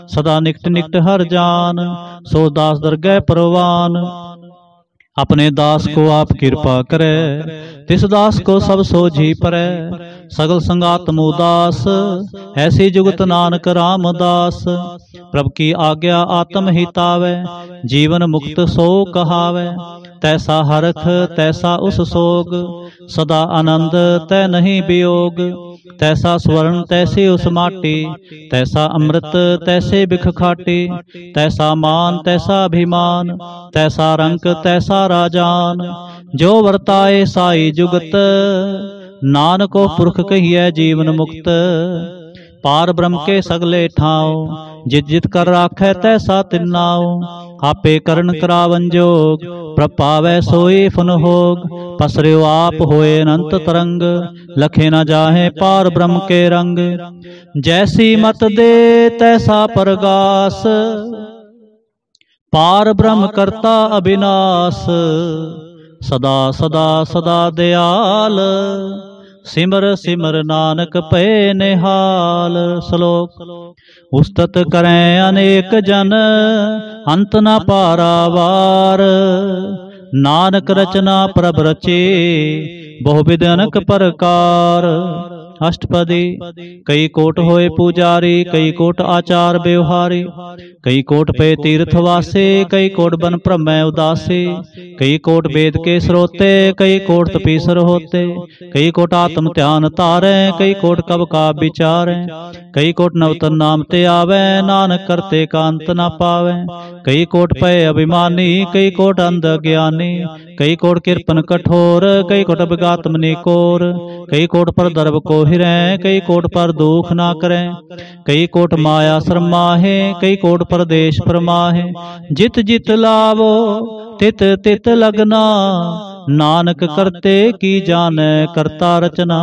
सदा निकट निकट हर जान, सो दास दरगह परवान। अपने दास को आप कृपा करे, तिस दास को सब सोझी परै। सगल संगात्म उदास, ऐसी जुगत नानक रामदास। प्रभु की आज्ञा आत्म हितावै, जीवन मुक्त सो कहावै। तैसा हरख तैसा उस सोग, सदा आनंद तै नहीं वियोग। तैसा स्वर्ण तैसी उस माटी, तैसा अमृत तैसे बिख खाटी। तैसा मान तैसा अभिमान, तैसा रंक तैसा राजान। जो वर्ताए साई जुगत, नानको पुरख कहिए जीवन मुक्त। पार ब्रह्म के सगले ठाव, जित जित कर राखै तैसा तिन्नाव। आपे करण करावन जोग, प्रपावै सोई फुन होग। पसर्यो आप होए अनंत तरंग, लखे न जाहे पार ब्रह्म के रंग। जैसी मत दे तैसा परगास, पार ब्रह्म करता अविनाश। सदा सदा सदा दयाल, सिमर सिमर नानक पे निहाल। श्लोक। उस्तत करें अनेक जन, अंत न पारावार। नानक रचना प्रभ रचे, बहुविध अनक प्रकार। अष्टपदी। कई कोट होए पुजारी, कई कोट आचार व्यवहारी। कई कोट पे तीर्थ वासे, कई कोट बन ब्रह्म उदासी। कई कोट वेद के स्रोते, कई कोट तपीसर होते। कई कोट आत्म ध्यान तारे, कई कोट कब का विचार। कई कोट नवतन नाम ते आवे, नानक करते का अंत ना पावे। कई कोट पे अभिमानी, कई कोट अंध ज्ञानी। कई कोट कृपन कठोर, कई कोट विगात निकोर। कई कोट पर दर्भ को हिरें, कई कोट पर दुख ना करें। कई कोट माया शर्माहे, कई कोट परदेश फरमाहे। जित जित लावो तित तित लगना, नानक करते की जाने करता रचना।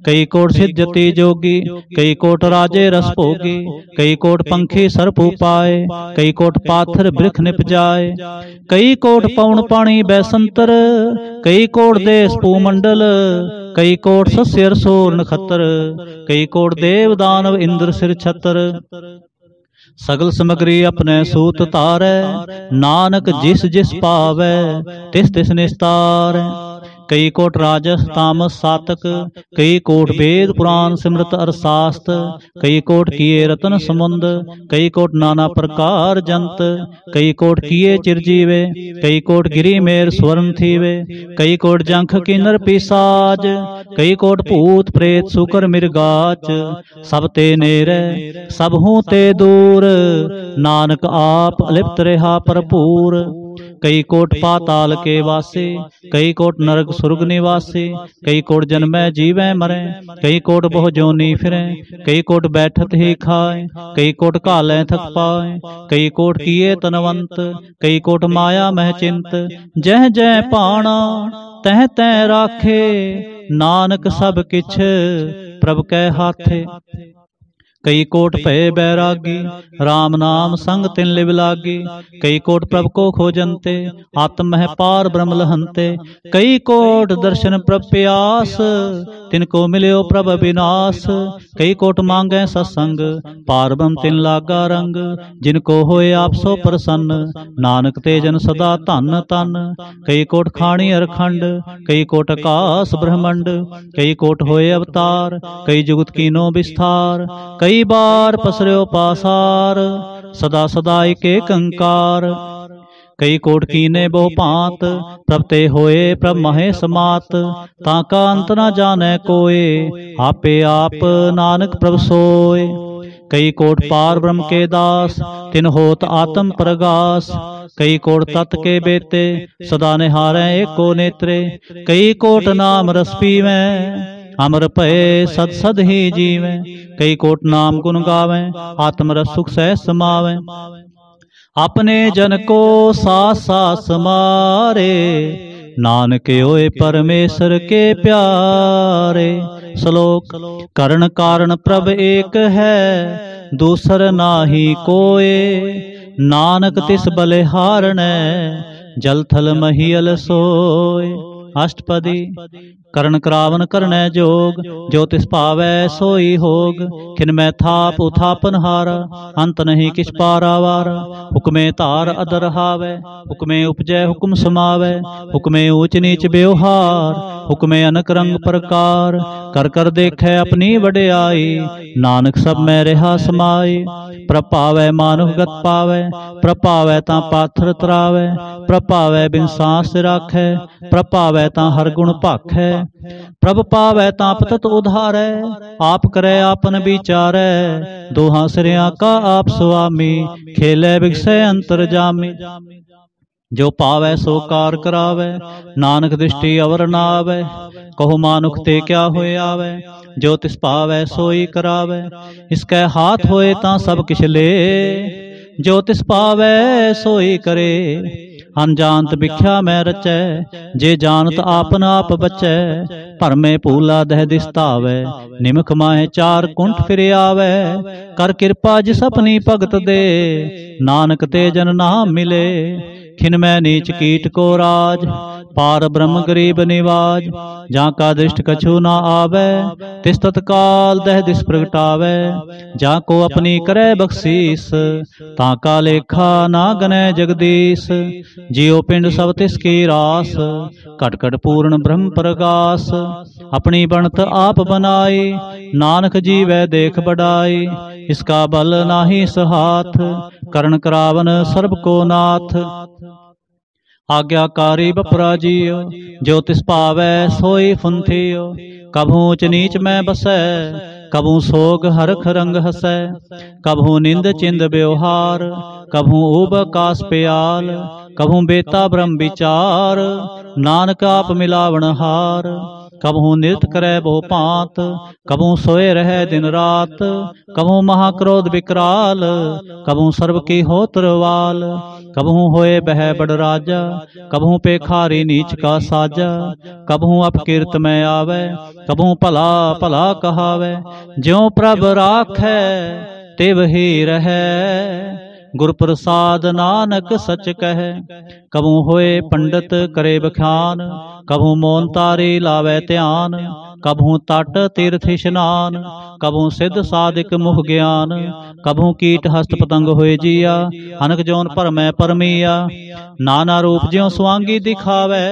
कई कोट सिद्धति जोगी, कई कोट राजे रस भोगी। कई कोट पंखी सर्प उपाए, कई कोट पाथर वृक्ष निप जाए। कई कोट पवन पानी बैसंतर, कई कोट देश भूमंडल। कई कोट सस्य रसोर नखत्र, कई कोट देव दानव इंद्र सिर छत्र। सगल समग्री अपने सूत तारै, नानक जिस जिस पावै तिस तिस निस्तार। कई कोट राजस तामस सातक, कई कोट वेद पुराण सिमृत अरशास्त्र। कई कोट किए रतन समुंद, कई कोट नाना प्रकार जंत। कई कोट किए चिरजीवे, कई कोट गिरी मेर स्वर्ण थीवे। कई कोट जंख किन्नर पिसाज, कई कोट भूत प्रेत सुकर मिर्गाच। सब ते नेरे सब हूँ ते दूर, नानक आप अलिप्त रहा भरपूर। कई कोट पाताल के वासे, कई कोट नरक सुर्ग निवासी। कई कोट जन्मै जीवै मरै, कई कोट बहु जोनी फिरै। कई कोट बैठत ही खाए, कई कोट कालै थक पाए। कई कोट किए तनवंत, कई कोट माया मह चिंत। जह जह पाणा तह तह राखे, नानक सब किछ प्रभ कै हाथे। कई कोट भय बैरागी, राम नाम संग तिन लिव लागी। कई कोट प्रभ को खोजनते, आत्म है पार ब्रह्म लहनते। कई कोट दर्शन प्रभ प्यास, तिनको मिल्यो प्रभ विनाश। कई कोट मांगे सत्संग, पार ब्रह्म तिन लागा रंग। जिनको होए आप सो प्रसन्न, नानक ते जन सदा धन तन। कई कोट खाणी अरखंड, कई कोट आकाश ब्रह्मंड। कई कोट होए अवतार, कई जुगत कीनो विस्तार। कई बार पसर्यो पासार, सदा सदा एक कंकार। कई कोट कीने बहु भांत, प्रभ ते होए प्रभ महे समात। ताका अंत न जाने कोय, आपे आप नानक प्रभ सोय। कई कोट पार ब्रह्म के दास, तिन होत आत्म प्रगास। कई कोट तत् के बेते, सदा निहारै एको नेत्रे। कई कोट नाम रस पीवै, अमर भय सद सद ही जीवै। कई कोट नाम गुण गावै, आत्म रस सुख सह समावै। अपने जन को सास सास समारे, नानक होए परमेश्वर के प्यारे। श्लोक। करण कारण प्रभ एक है, दूसर नाहि कोय। नानक तिस बलिहारणै, जल थल महियल सोय। अष्टपदी। करण करावन करनै जोग, जो तिस पावै सोई होग। खिनमै थाप उथापन हारा, अंत नहीं किछ पारावार। हुक्मे धार अदर हावै, हुक्मे उपजै हुक्म समावै। हुक्मे ऊंच नीच व्यवहार, हुक्मे अनक रंग प्रकार। कर कर देखै अपनी वड्याई, नानक सब मैं रहा समाई। प्रभ पावै मानुख गत पावै, प्रभ पावै तां पाथर तरावै। प्रभ पावै बिन सांस राखै, प्रभ पावै तां हर गुण भाखै। प्रभ पावै तां पतत उधारै, आप करै आपन विचारै। दोहां सिरिया का आप स्वामी, खेलै बिगसै अंतरजामी। जो पावै सो कार करावै, नानक दृष्टि अवर न आवै। कहो मानुख ते क्या होए आवै, जो तिस पावै सोई करावै। इसकै हाथ होए तां सब किछ ले, जो तिस पावै सोई करे। अनजानत भिख्या मैं रचै, जे जानत आपन आप बचै। भरमे भूला दह दिसतावै, निमख माहे चार कुंठ फिर आवै। कर कृपा जिस अपनी भगत दे, नानक ते जन नाम मिले। खिन मैं नीच कीट को राज, पार ब्रह्म गरीब निवाज। जहाँ का दृष्ट कछु ना आवे, तिस तत्काल दह दिस प्रगटावे। जा को अपनी करे बख्शीस, ताका लेखा ना गने जगदीश। जियो पिंड सब तिसकी रास, कट कट पूर्ण ब्रह्म प्रगास। अपनी बनत आप बनाई, नानक जीवै देख बढ़ाई। इसका बल नाही सहाथ, करण करावन सर्ब को नाथ। आज्ञाकारी बपराजियो, जो तिस पावै सोई फुंथियो। कभू ऊंच नीच में बसै, कभू सोग हरख रंग हसै। कभू निंद चिंद व्यवहार, कभू ऊब कास प्याल। कभू बेता ब्रह्म विचार, नानक आप मिलावण हार। कभू नृत्य करे बहु पात, कभू सोए रहे दिन रात। कभू महाक्रोध विकराल, कभू सर्व की होत्रवाल। कभू होए बह बड़ राजा, कभू पेखारी नीच का साजा। कभू अपकीर्त में आवे, कभू भला भला कहावे। ज्यों प्रभ राखै तिव ही रहे, गुर प्रसाद नानक सच कहे। कभू होए पंडित करे बख्यान, कभू मौन तारी लावे ध्यान। कभू तट तीर्थ स्नान, कभू सिद्ध साधिक मुख ज्ञान। कभू कीट हस्त पतंग होए जिया, अनक जौन पर मैं परमिया। नाना रूप ज्यों स्वांगी दिखावे,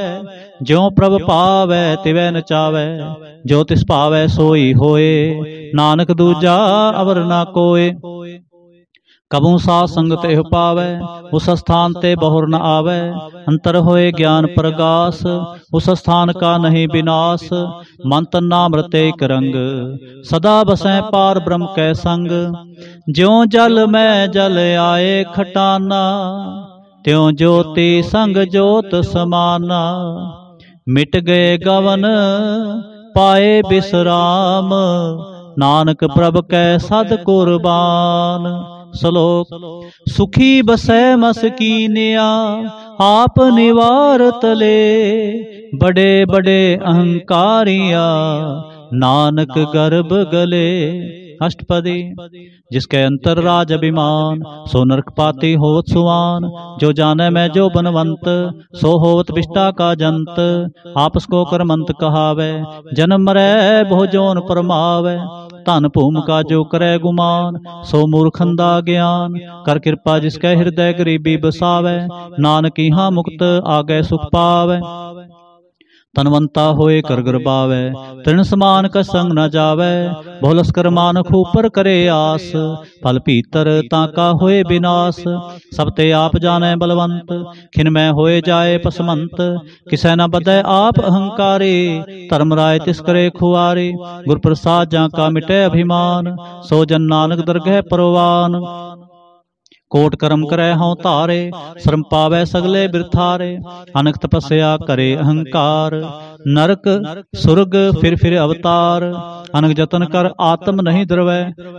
ज्यों प्रभ पावै तिवै नचावे। जो तिस पावै सोई होए, नानक दूजा अवर ना कोय। कभू साध संगत एह पावै, उस स्थान ते बहुर न आवै। अंतर होए ज्ञान प्रगास, उस स्थान का नहीं विनाश। मन तन नाम रते एक रंग, सदा बसै पार ब्रह्म कै संग। ज्यों जल में जल आए खटाना, त्यों ज्योति संग ज्योत समाना। मिट गए गवन पाए विश्राम, नानक प्रभ कै सद कुर्बान। श्लोक। सुखी बसै मस्कीनिया, आप निवारत ले। बड़े बड़े अहंकारिया, नानक गर्भ गले। अष्टपदी। जिसके अंतर राज अभिमान, सो नरकपाती होत सुवान। जो जाने मैं जो बनवंत, सो होत विष्टा का जंत। आपस को करमंत कहावे, जन्म मरै बहु जोन परमावे। धन भूम का जो करे गुमान, सो मूर्खंदा ज्ञान। कर कृपा जिसके हृदय गरीबी बसावे, नानक इहाँ मुक्त आगे सुख पावे। तनवंता होए कर गरबावे, तृण समान का संग न जावे। बहुलस्कर मानख ऊपर करे आस, फल भीतर ताका होए विनाश। सब ते आप जाने बलवंत, खिन में होए जाए पसमंत। किसै न बदै आप अहंकारी, धर्म राय तिस करे खुआरी। गुर प्रसाद जा का मिटे अभिमान, सो जन नानक दरगह परवान। कोट कर्म करे हों तारे, श्रम पावै सगले बिरथारे। अनक तपस्या करे अहंकार, नरक सुरग फिर अवतार। अनक जतन कर आत्म नहीं द्रवै,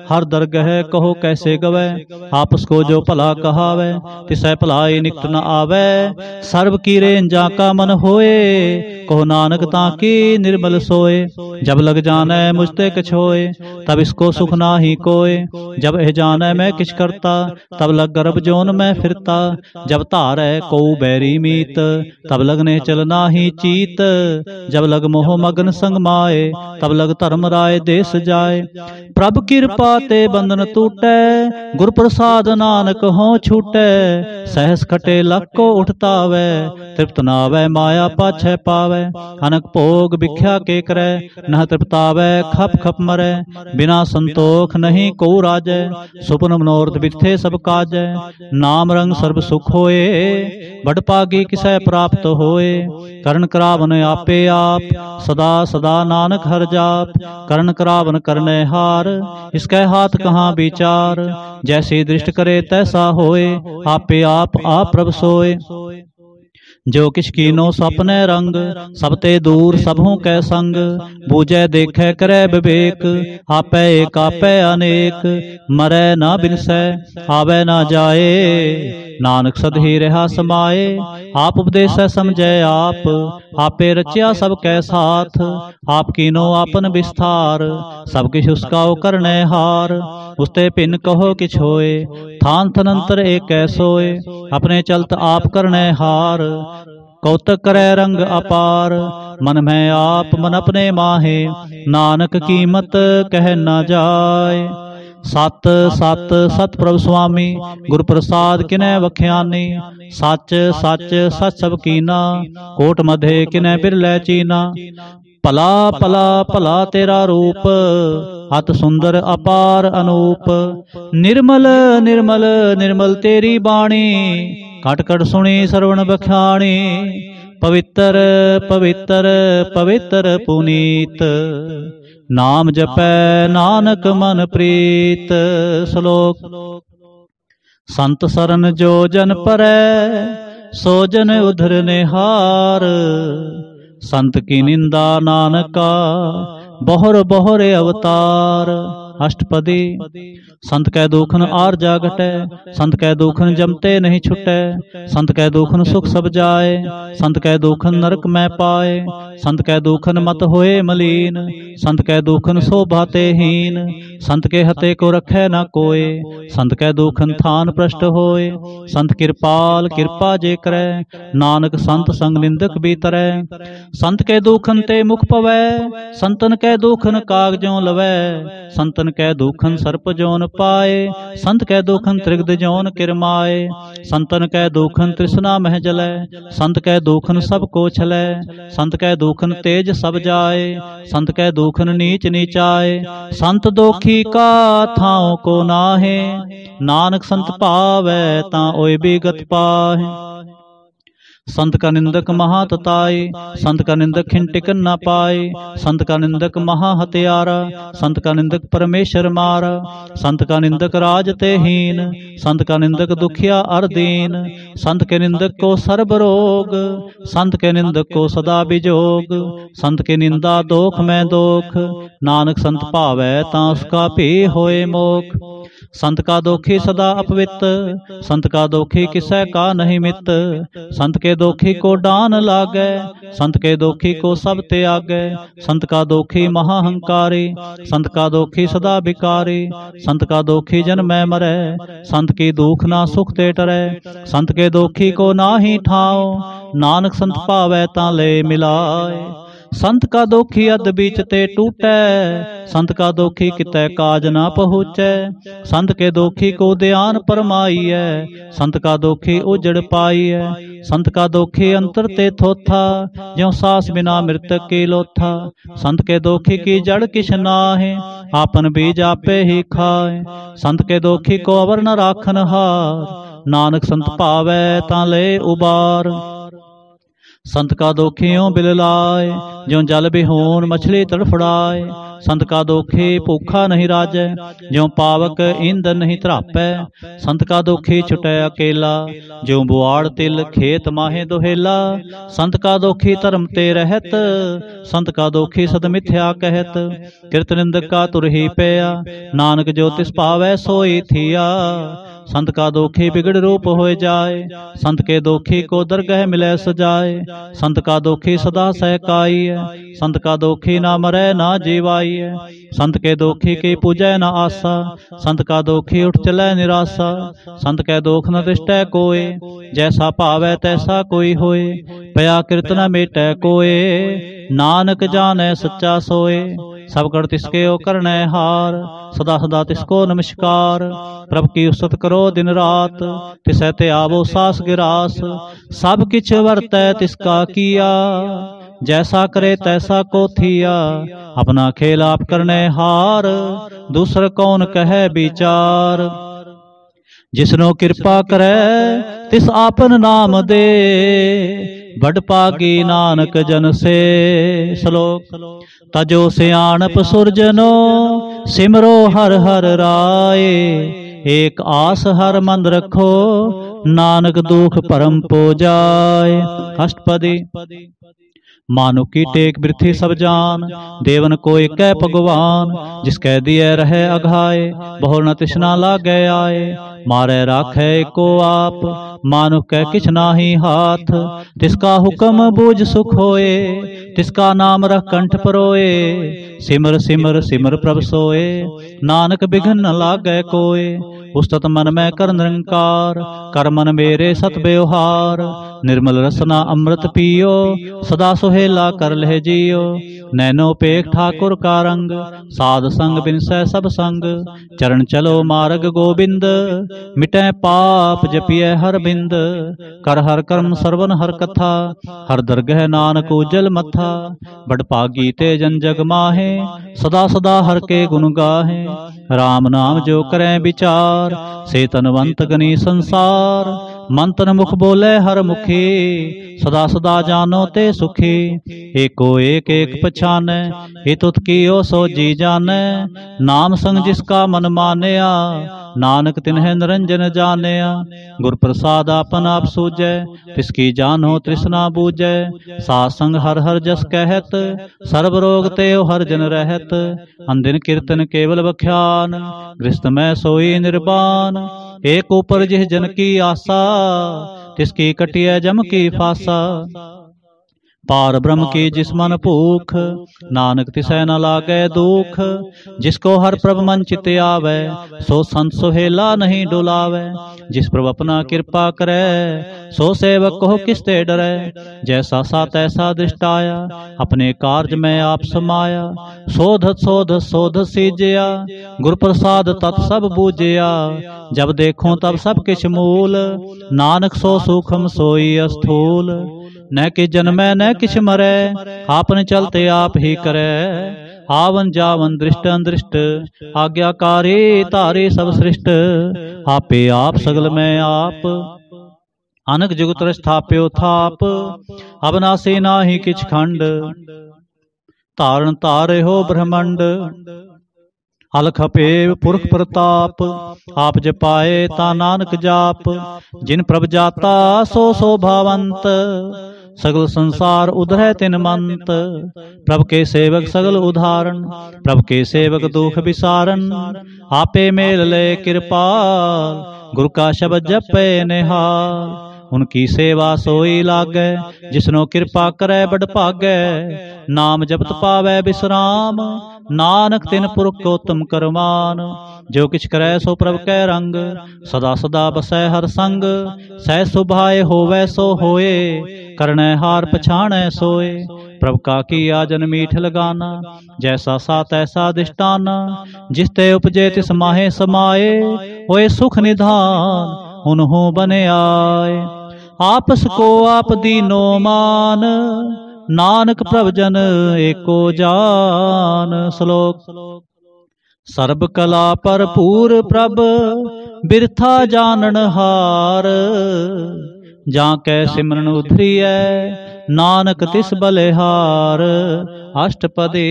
हर दरगह कहो कैसे गवै। आपस को जो भला कहावै, तिसै भलाई निकट न आवे। सर्व की रेन जा का मन होए, कहो नानक ताकी निर्मल सोए। जब लग जाने मुझते कछ होए, तब इसको सुख नाही कोय। जब एह जाने मैं किछ करता, तब गर्भ जोन में फिरता। जब तारै को बैरी मीत, तब लगने चलना ही चीत। जब लग मोह मगन संग माए, तब लग धर्म राय देश जाए। प्रभ कृपा ते बंधन टूटै, गुर प्रसाद नानक हों छूटै। सहस खटे लख को उठतावै, तृप्त नावै माया पाछै पावै। अनक भोग भिख्या के करे, नह तृप्तावै खप खप मरै। बिना संतोख नहीं को राजै, सुपन मनोरथ बिरथे सब काज। नाम रंग सर्व सुख होए, बड़ पागी किसै प्राप्त होए। करण करावन आपे आप, सदा सदा नानक हर जाप। करण करावन करने हार, इसके हाथ कहाँ विचार। जैसी दृष्ट करे तैसा होए, आपे आप प्रभ सोए। जो किछ कीनो सपने रंग, सब ते दूर सबहु कै संग। बूझे देखे करे विवेक, आपै एक आपै अनेक। मरै ना बिनसै आवे ना जाए, नानक सद ही रहा समाए। आप उपदेश समझै आप, आपे रचिया सब कै साथ। आप कीनो आपन विस्तार, सब किछ उसका करने हार। उसते भिन्न कहो किछ होए, थान थनंतर एक सोए। अपने चलत आप करने हार, कौतक करे रंग अपार। मन में आप मन अपने माहे, नानक कीमत कह न जाए। सत सत सत प्रभु स्वामी, गुरु प्रसाद किनै वख्यानी। सच सच सच सब कीना, कोट मधे किनै बिरलै चीना। भला भला भला तेरा रूप, अत सुंदर अपार अनूप। निर्मल निर्मल निर्मल तेरी बाणी, कट कट सुनी सरवण बख्याणी। पवित्र पवित्र पवित्र पुनीत, नाम जपै नानक मन प्रीत। श्लोक। संत सरन जो जन परै, सो जन उधर निहार। संत की निंदा नानका, बहुर बहुर अवतार। अष्टपदी। संत कै दुखन आर जा घटै, संत कै दुखन जमते नहीं छुटै। संत कै दुखन सुख सब जाए, संत कै दुखन नरक में पाए। संत कै दुखन मत होए मलीन, संत कै दुखन शोभाते हीन। संत के हते को रखै न कोय, संत कै दुखन थान प्रष्ट होए। संत कृपाल कृपा जे करै, नानक संत संग निंदक भी तरै। संत के दुखन ते मुख पवै, संतन कै दुखन काग ज्यों लवै। संतन कै दुखन सर्प जोन पाए, संत कै दुखन त्रिगद जोन किरमाए। संतन कै दुखन तृष्णा मह जलै, संत कै दुखन सब को छलै। संत कै दुखन तेज सब जाए, संत कै दुखन नीच नीचाए। संत दोखी का थाओ को नाहे, नानक संत पावै तां ओय बिगत पाहे। संत का निंदक महा तताए, संत का निंदक खिन टिकन न पाए। संत का निंदक महा हत्यारा, संत का निंदक परमेश्वर मारा। संत का निंदक राज ते हीन, संत का निंदक दुखिया अर दीन। संत के निंदक को सर्ब रोग, संत के निंदक को सदा बिजोग। संत के निंदा दोख में दोख, नानक संत पावै तां उसका भी होए मोख। संत का दोखी सदा अपवित, संत का दोखी किसै का नहीं मित। संत के दोखी को डान लागै, संत के दोखी को सब त्यागै। संत का दोखी महाहंकारी, संत का दोखी सदा बिकारी। संत का दोखी जन में मरै, संत की दुख ना सुख ते टरै। संत के दोखी को नाहि ठाओ, नानक संत पावै तां ले मिलाए। संत का दोखी अध बीच ते टूटै, संत का दोखी कितै काज ना पहुँचै। संत के दोखी को ध्यान परमाईयै, संत का दोखी उजड़ पाईयै। संत का दोखी अंतर ते थोथा, ज्यों सास बिना मृतक की लोथा। संत के दोखी की जड़ किछ नाहे, आपन बीज आपे ही खाए। संत के दोखी को अवर न राखन हार, नानक संत पावै तां ले उबार। संत का दोखियों बिल लाए, ज्यों जल बिहोन मछली तड़फड़ाए। संत का दोखी भूखा नहीं राजै, ज्यों पावक ईंधन नहीं त्रापै। संत का दोखी छुटै अकेला, ज्यों बुआड़ तिल खेत माहे दोहेला। संत का दोखी धर्म ते रहत, संत का दोखी सद मिथ्या कहत। किरत निंदक का तुर ही पया, नानक जो तिस पावै सोई थिया। संत का दोखी बिगड़ रूप हो जाए, संत के दोखी को दरगह मिले सजाए। संत का दोखी सदा सहकाई है, संत का दोखी ना मरे ना जीवाई है। संत के दोखी की पूजै न आशा, संत का दोखी उठ चलै निराशा। संत के दोख न रिष्टै कोय, जैसा भावै तैसा कोई होए। पया कृत न मेटै कोय, नानक जानै सच्चा सोए। सब कर तिसके ओ करनै हार, सदा सदा तिसको नमस्कार। प्रभ की उस्तत करो दिन रात, तिसै ते आवो सास गिरास। सब किछ वरतै तिसका किया, जैसा करे तैसा को थिया। अपना खेल आप करने हार, दूसर कौन कहे विचार। जिसनो कृपा करे तिस आपन नाम दे, बड़ पागी नानक जन से। श्लोक। तजो सियाणप सुरजनो, सिमरो हर हर राय। एक आस हर मन रखो, नानक दुख परम पो जाय। अष्टपदी। मानुक की टेक बिरथी सब जान, देवन को एक भगवान। जिसकै दिए रहे अघाए, बहु न तिसना लागे आए। मारे राखे एको आप, मानुक कै किछ नाहि हाथ। तिसका हुक्म बूझ सुख होए, तिसका नाम रख कंठ परोए। सिमर सिमर सिमर प्रभ सोए, नानक बिघन न लागे कोय। उस्तत मन में कर निरंकार, कर मन मेरे सत व्यवहार। निर्मल रसना अमृत पियो, सदा सुहेला कर लह जियो। नैनो पेख ठाकुर का रंग, साध संग बिनसै सब संग। चरण चलो मार्ग गोबिंद, मिटै पाप जपिय हर बिंद। कर हर कर्म सरवन हर कथा, हर दरगह नानक उजल मथा। बड़ भागी ते जन जग माहे, सदा सदा हर के गुण गाहे। राम नाम जो करें विचार, से तनवंत गनी संसार। मन तन मुख बोले हर मुखी, सदा सदा जानो ते सुखी। एको एक एक पछाने, हित उत्कियो सो जी जाने। नाम संग जिसका मन मानया, नानक तिन्ह निरंजन जानया। गुर प्रसाद आपन आप सूझै, तिसकी जानो तृष्णा बूझै। साध संग हर हर जस कहत, सर्व रोग तेव हर जन रहत। अंदिन कीर्तन केवल बख्यान, गृहस्थ में सोई निर्वाण। एक ऊपर जिस जन की आशा, तिसकी कटिय जम की फासा। पार ब्रह्म की जिस मन भूख, नानक तिसै न लागे दुख। जिसको हर प्रभ मन चित आवे, सो संत सुहेला नहीं डुलावे। जिस प्रभ अपना कृपा करे, सो सेवक को किसते डरे। जैसा सा तैसा दृष्टाया, अपने कार्य में आप समाया। शोधत शोधत शोधत सीजया, गुर प्रसाद तत् सब बूझया। जब देखो तब सब किछ मूल, नानक सो सूखम सोई स्थूल। न कि जन्मै न किछ मरै, आपन चलते आप ही करे। आवन जावन दृष्ट अदृष्ट, आज्ञाकारी तारी सब सृष्ट। आपे आप सगल में आप, अनक जुगत स्थाप्यो थाप। अविनाशी नाहि किछ खंड, तारण तारे हो ब्रह्मंड। अलख अपेव पुरख प्रताप, आप जपाए ता नानक जाप। जिन प्रभ जाता सो शोभावंत, सगल संसार उधरै तिन मंत। प्रभ के सेवक सगल उदाहरण, प्रभ के सेवक दुख विसारन। आपे मेल ले कृपाल, गुरु का शब्द जपे निहाल। उनकी सेवा सोई लागे, जिसनो कृपा करे बड़ भागे। नाम जपत पावै विश्राम, नानक तिन पुरख को उत्तम करमान। जो किछ करे सो प्रभ कै रंग, सदा सदा बसै हर संग। सह सुभाए होवै सो होए, करनै हार पछाणै सोए। प्रभ का किया जन मीठ लगाना, जैसा सा तैसा दिष्टाना। जिसते उपजे तिस माहे समाए, होए सुख निधान उन्हों बने आए। आपस को आप दीनो मान, नानक प्रभ जन एको जान। श्लोक। सर्ब कला भरपूर प्रभ, बिरथा जानन हार। जाकै सिमरन उधरियै, नानक तिस बलिहार। अष्टपदी।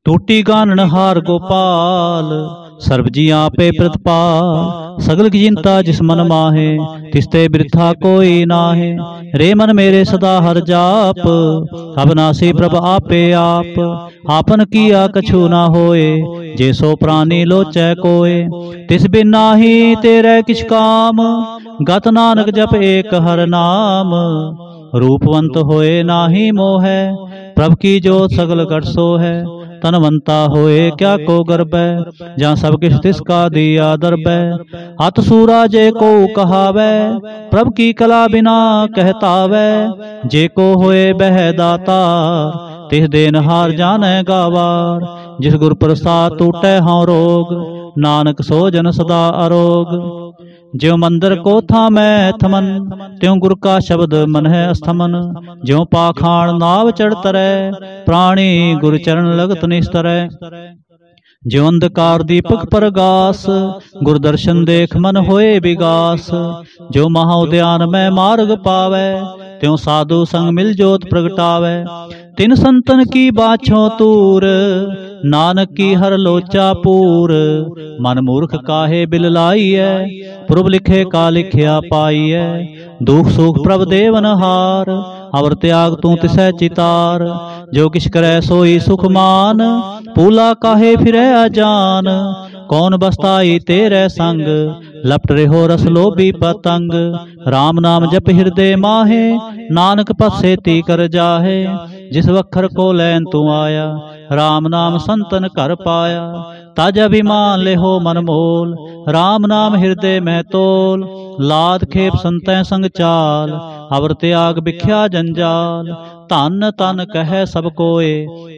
टूटी गानन हार गोपाल, सर्व जी आपे प्रतिपाल। सगल की चिंता जिस मन माहे, तिसते बिरथा कोई नाहे। रे मन मेरे सदा हर जाप, अविनाशी प्रभ आपे आप। आपन किया कछु ना होए, जे सो प्राणी लोचै कोय। तिस बिन नाहि तेरे किछ काम, गत नानक जप एक हर नाम। रूपवंत होए नाहि मोह, प्रभ की जोत सगल घट सो है। तनवंता होए क्या को गर्बै, जहाँ सब किछ तिसका दिया दरबै। अत सूरा जे को कहावै, प्रभ की कला बिना कहतावै। जे को होए बह दाता, तिस देन हार जाने गावार। जिस गुर प्रसाद टूटै हाँ रोग, नानक सो जन सदा अरोग। ज्यों मंदिर को था मैं थमन, त्यों गुर का शब्द मन है अस्थमन। ज्यों पाखाण नाव चढ़ तरै, प्राणी गुर चरण लगत निस्तरै। ज्यों अंधकार दीपक परगास, गुर दर्शन देख मन होए विगास। जो महाउद्यान में मार्ग पावै, त्यों साधु संग मिल जोत प्रगटावै। तिन संतन की बाछों तूर, नानक की हर लोचा पूर। मन मूर्ख काहे बिल लाइयै, प्रभ लिखे का लिखिया पाइयै। दुख सुख प्रभ देवन हार, अवर त्याग तू तिसै चितार। जो किछ करै सोई सुख मान, पूला काहे फिरै अजान। कौन बसताई तेरे संग, लपट रहो रस लोभी पतंग। राम नाम जप हृदय माहे, नानक पसेती कर जाहे। जिस वखर को लैन तू आया, राम नाम संतन कर पाया। तज अभिमान ले हो मन मोल, राम नाम हृदय में तोल। लाद खेप संतै संग चाल, अवर त्याग बिख्या जंजाल। धन तन कह सब कोय,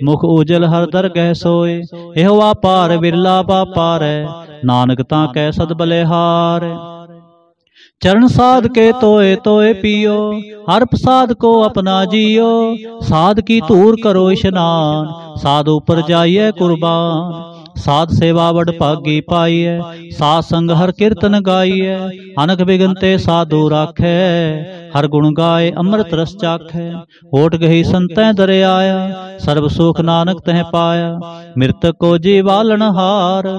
मुख उजल हर दरगह सोय। एहो वापार बिरला व्यापार है, नानक ता कै सद बलिहार। चरण साध के तोए तोए पियो, हर प्रसाद को अपना जियो। साध की धूर करो स्नान, साध ऊपर जाइए कुर्बान। साध सेवा बड़ भागी पाइए, साध संग हर कीर्तन गाइए। अनक बिगनते साधु राखै, हर गुण गाए अमृत रस चाखै। ओट गही संतै दरियाया, सर्व सुख नानक तह पाया। मृतक को जीवालन हार,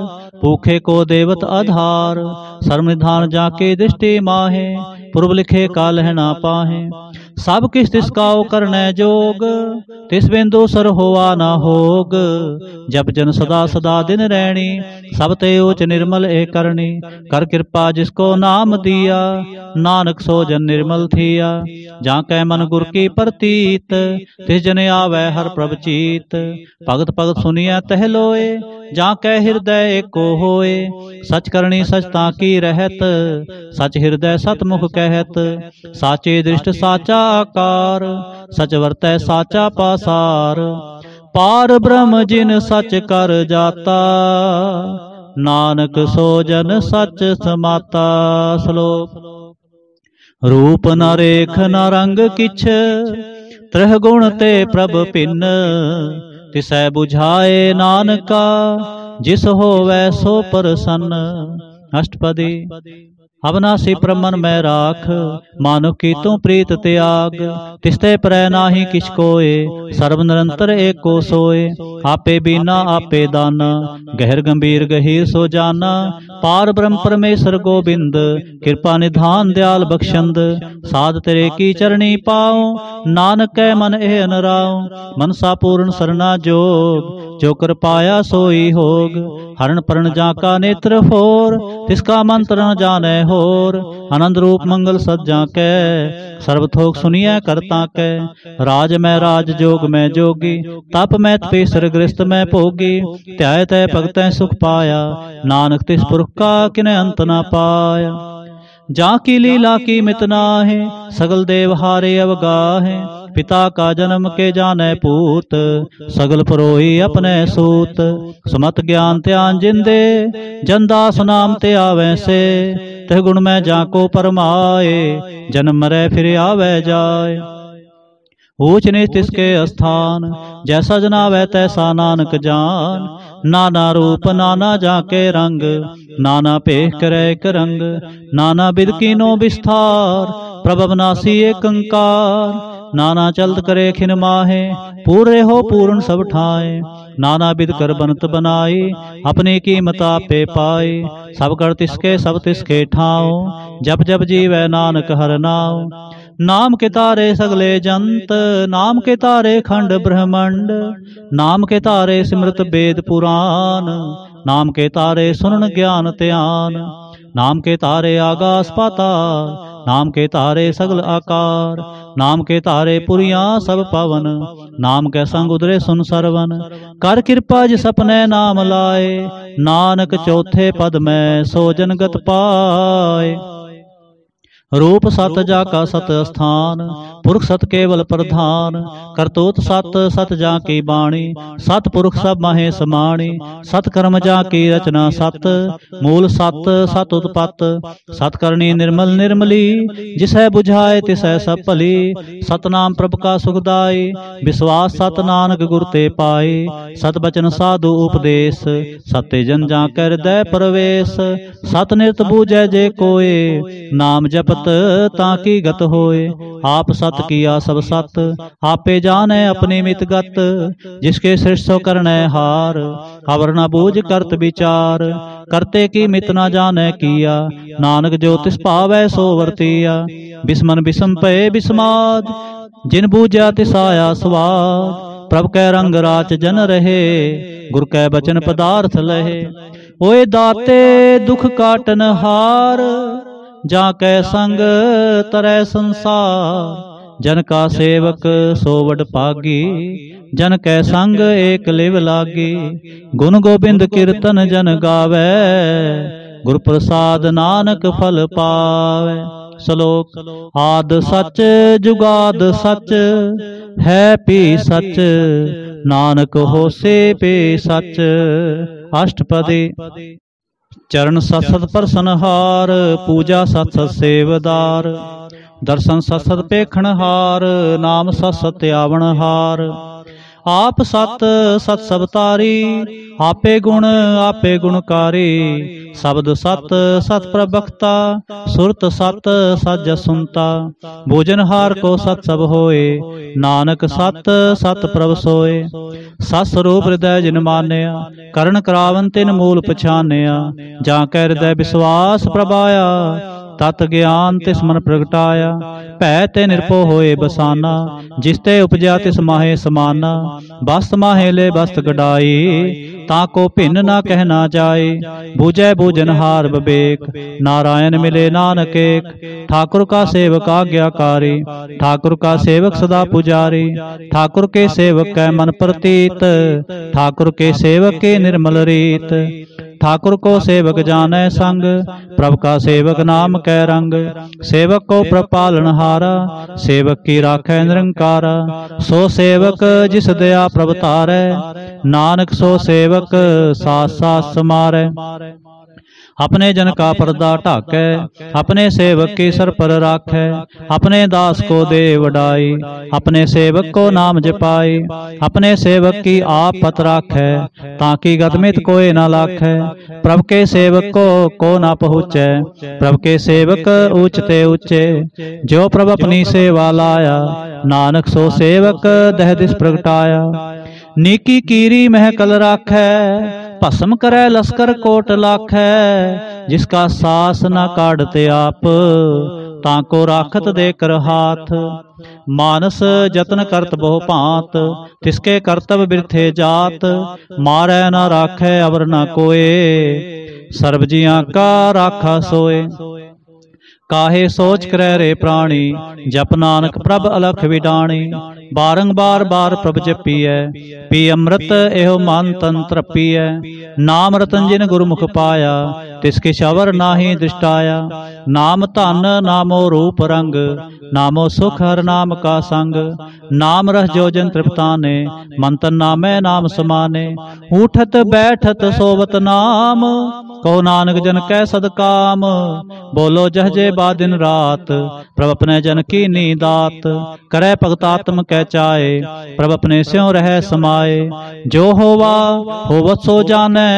भूखे को देवत आधार। सर्व निधान जाके दृष्टि माहे, पूर्व लिखे का लहना पाहे। सब किस तिसकाओ करने जोग, तिस बिंदु सर होवा ना होग। जप जन सदा सदा दिन रैणी, सब ते उच निर्मल ए करणी। कर कृपा जिसको नाम दिया, नानक सो जन निर्मल थिया। जाकै मन गुर की प्रतीत, तिस जन आवे हर प्रभ चीत। भगत भगत सुनिया तह लोए, जाकै हृदय एको होए। सच करनी सच ताकी रहत, सच हृदय सतमुख कहत। साचे दृष्ट साचा आकार, सच वर्तै साचा पासार। पार ब्रह्म जिन सच कर जाता, नानक सो जन सच समाता। श्लोक। रूप न रेख न रंग किछ, त्रह गुण ते प्रभ भिन्न। तिसै बुझाए नानका, जिस होवै सो प्रसन्न। अष्टपदी। अविनाशी प्रमन में राख, मानुख की तू प्रीत त्याग। तिसते परै नाही किछ कोय, सर्व निरंतर एको सोय। आपे बीना आपे दाना, गहर गंभीर गहीर सो जाना। पार ब्रह्म परमेश्वर गोबिंद, कृपा निधान दयाल बख्शंद। साध तेरे की चरणी पाओ, नानक कै मन एह नराओ। मनसा पूर्ण सरना जोग, जो कर पाया सोई होग। हरण परण जाका नेत्र होर, तिसका मंत्र न जाने होर। आनंद रूप मंगल सज्जा कै, सर्व थोक सुनिए करता कै। राज में राज जोग में जोगी, तप में तपेश्वर गृहस्थ में भोगी। ध्याय तय भगतै सुख पाया, नानक तिस पुरख का किने अंत न पाया। जाकी लीला की मितना है, सगल देव हारे अवगाहे। पिता का जन्म के जाने पूत, सगल परोही अपने सूत। सुमत ज्ञान त्यान जिंदे, जनदास नाम ते आवे से। तह गुण में जाको परमाए, जन्म मरै फिर आवे जाए। ऊंच नीच तिसके स्थान, जैसा जनावै तैसा नानक जान। नाना रूप नाना जाके रंग, नाना पेख करे एक रंग। नाना बिद कीनो विस्तार, प्रभ अविनाशी एक अंकार। नाना चलत करे खिन माहे, पूरे हो पूर्ण सब ठाए। नाना बिद कर बनत बनाई, अपनी कीमत आपे पाई। सब कर तिसके सब तिसके ठाओ, जप जप जीवै नानक हर नाम। नाम के तारे सगले जंत, नाम के तारे खंड ब्रह्मंड। नाम के तारे सिमृत वेद पुराण, नाम के तारे सुनन ज्ञान ध्यान। नाम के तारे आकाश पाताल, नाम के तारे सगल आकार। नाम के तारे पुरिया सब पवन, नाम के संग उदरे सुन सरवन। कर कृपा जिस अपने नाम लाए, नानक चौथे पद में सो जनगत पाए। रूप सत जाका सत स्थान, पुरख सत केवल प्रधान। करतूत सत सत जाकी बाणी, सत पुरख सब माहे समाणी। सत कर्म जाकी रचना सत, मूल सत सत उत्पत। सत करनी निर्मल निर्मली, जिसै बुझाए तिसै सब भली। सतनाम प्रभ का सुखदाई, विश्वास सत नानक गुर ते पाई। सत बचन साधु उपदेश, सत्य जन जाकै हृदय प्रवेश। सत नित बूझै जे कोय, नाम जपत ताकि गत होए। आप सत किया सब सत, आपे जाने अपनी मित गत। जिसके सृष्ट सो करने हार, अवर न बूझ करत विचार। करते की मित न जाने किया, नानक जो तिस पावै सो वर्तिया। बिस्मन बिसम पे बिस्माद, जिन बूझा तिस आया स्वाद। प्रभ कै रंग राच जन रहे, गुर कै बचन पदार्थ लहे। ओए दाते दुख काटन हार, जा कै संग तरै संसार। जन का सेवक सो वड पागी, जन कै संग एक लिव लागी। गुण गोबिंद कीर्तन जन गावै, गुर प्रसाद नानक फल पावै। श्लोक। आद सच जुगाद सच, है पी सच, नानक होसे पे सच। अष्टपदी। चरण सत सत प्रसनहार, पूजा सत सत सेवदार। दर्शन सत सत पेखणहार, नाम सत सत आवणहार। आप सत सत सबतारी, आपे गुणकारी। शब्द सत सत प्रवक्ता, सुरत सत सज सुनता। भोजनहार को सत सब होए, नानक सत सत प्रभ सोए। सत स्वरूप हृदय जिन मान्या, करण करावन तिन मूल पछान्या। जाकै हृदय विश्वास प्रभाया, तत ज्ञान तिस मन प्रगटाया। भै ते निरभो होए बसाना, जिसते उपजा तिस माहे समाना। बस्त माहे ले बस्त गडाई, ताको भिन्न ना कहना जाए। बूझै बूझनहार विवेक, नारायण मिले नानक एक। ठाकुर का सेवक आज्ञाकारी, ठाकुर का सेवक सदा पुजारी। ठाकुर के सेवक कै मन प्रतीत, ठाकुर के सेवक के निर्मल रीत। ठाकुर को सेवक जानै संग, प्रभ का सेवक नाम कै रंग। सेवक को प्रभ पालनहारा, सेवक की राखै निरंकारा। सो सेवक जिस दया प्रभ तारै, नानक सो सेवक साथ साथ समारै। अपने जन का पर्दा ढाकै, अपने सेवक की सर पर राखै। अपने दास को दे वडाई, अपने सेवक को नाम जपाई। अपने सेवक की आप पत राखै, ताकि गदमित कोई न लाखै। प्रभ के सेवक को न पहुँचै, प्रभ के सेवक ऊंचते ऊंचे। जो प्रभ अपनी सेवा लाया, नानक सो सेवक दह दिस प्रगटाया। नीकी कीरी महकल राखै, भस्म करे लश्कर कोट लाखै। जिसका सास न काढ़ते आप, ताको राखत देकर हाथ। मानस जतन करत बहु भांत, तिसके कर्तव्य बिरथे जात। मारै न राखै अवर न कोय, सर्व जियां का राखा सोए। काहे सोच करे रे प्राणी, जप नानक प्रभ अलख विडाणी। बारंबार बार प्रभ जपीऐ, पी अमृत एहो मन तन तृपीऐ। नाम रतन जिन गुरमुख पाया, तिसके शवर नाहि दृष्टाया। नाम धन नामो रूप रंग, नामो सुख हर नाम का संग। नाम रस जो जन तृप्ताने, मन तन नामै नाम समाने। उठत बैठत सोवत नाम, कहो नानक जन कै सदकाम। बोलो जह जे बा दिन रात, प्रभ अपने जन की नीदात। करे भगत आत्म कै चाहे, प्रभ अपने स्यों रह समाए। जो होवा होवत सो जाने,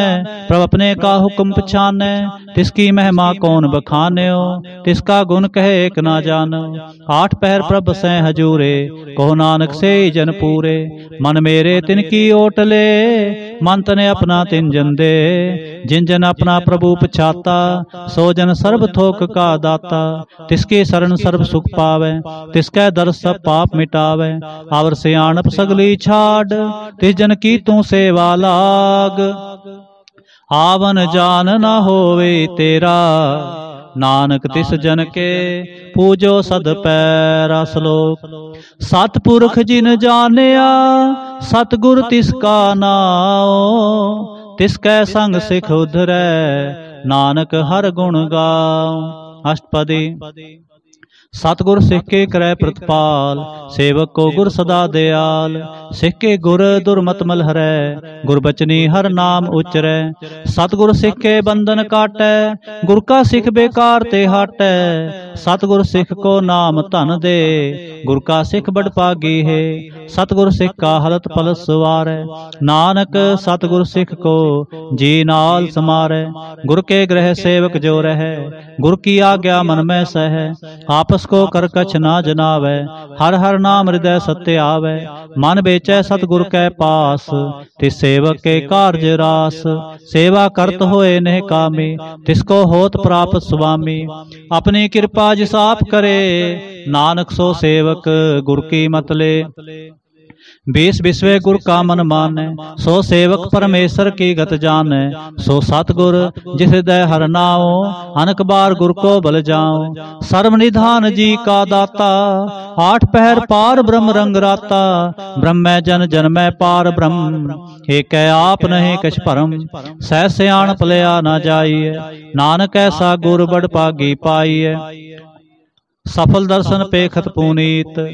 प्रभ अपने का हुक्म पछाने। तिसकी महिमा कौन बखान्यो, तिसका गुण कहे एक ना जानो। आठ पहर प्रभ सै हजूरे, कहो नानक से जन पूरे। मन मेरे तिनकी ओट ले, मन तने अपना तिन जन दे। जिन जन अपना प्रभु पछाता, सो जन सर्व थोक का दाता। तिसके शरण सर्व सुख पावे, तिसकै दर सब पाप मिटावे। आवर सियाणप सगली छाड़, तिस जन की तू सेवा लाग। आवन जान न होवे तेरा, नानक तिस जन के पूजो सद पैरा। श्लोक। सतपुरख जिन जानिया, सतगुर तिसका नाओ। तिसकै संग सिख उधरै, नानक हर गुण गाओ। अष्टपदी। सतगुर सिख के करे प्रतिपाल, सेवक को गुर सदा दयाल। सिख के गुर दुर्मत मल हरै, गुर बचनी हर नाम उचरै। सतगुर सिख के बंधन काटै, गुर का सिख बेकार ते हटै। सतगुर सिख को नाम धन दे, गुर का सिख बड़ पागी है। सतगुर सिख का हलत पल सवारै, नानक सतगुर सिख को जी नाल समारै। गुर के ग्रह सेवक जो रहै, गुर की आज्ञा मन में सहै। आपस को कर कछ ना जनावै, हर हर नाम हृदय सत्य आवै। मन बेचै सतगुर कै पास, तिस सेवक के कार्य रास। सेवा करत होए नेह कामी, तिसको होत प्राप्त स्वामी। अपनी कृपा जिस आप करे, नानक सो सेवक गुर की मत ले। 20 बिस्वे गुर का मन मानै, सो सेवक परमेश्वर की गत जानै। सो सतगुर जिस हृदय हर नाओ, अनक बार गुर को बल जाओ। सर्व निधान जी का दाता, 8 पहर पार ब्रह्म रंग राता। ब्रह्मै जन जन्मै पार ब्रह्म, एक आप नहीं कछ परम। सह सयान पलया ना जाइए, नानक ऐसा गुर बड़ पागी पाइए। सफल दर्शन पेखत पुनीत,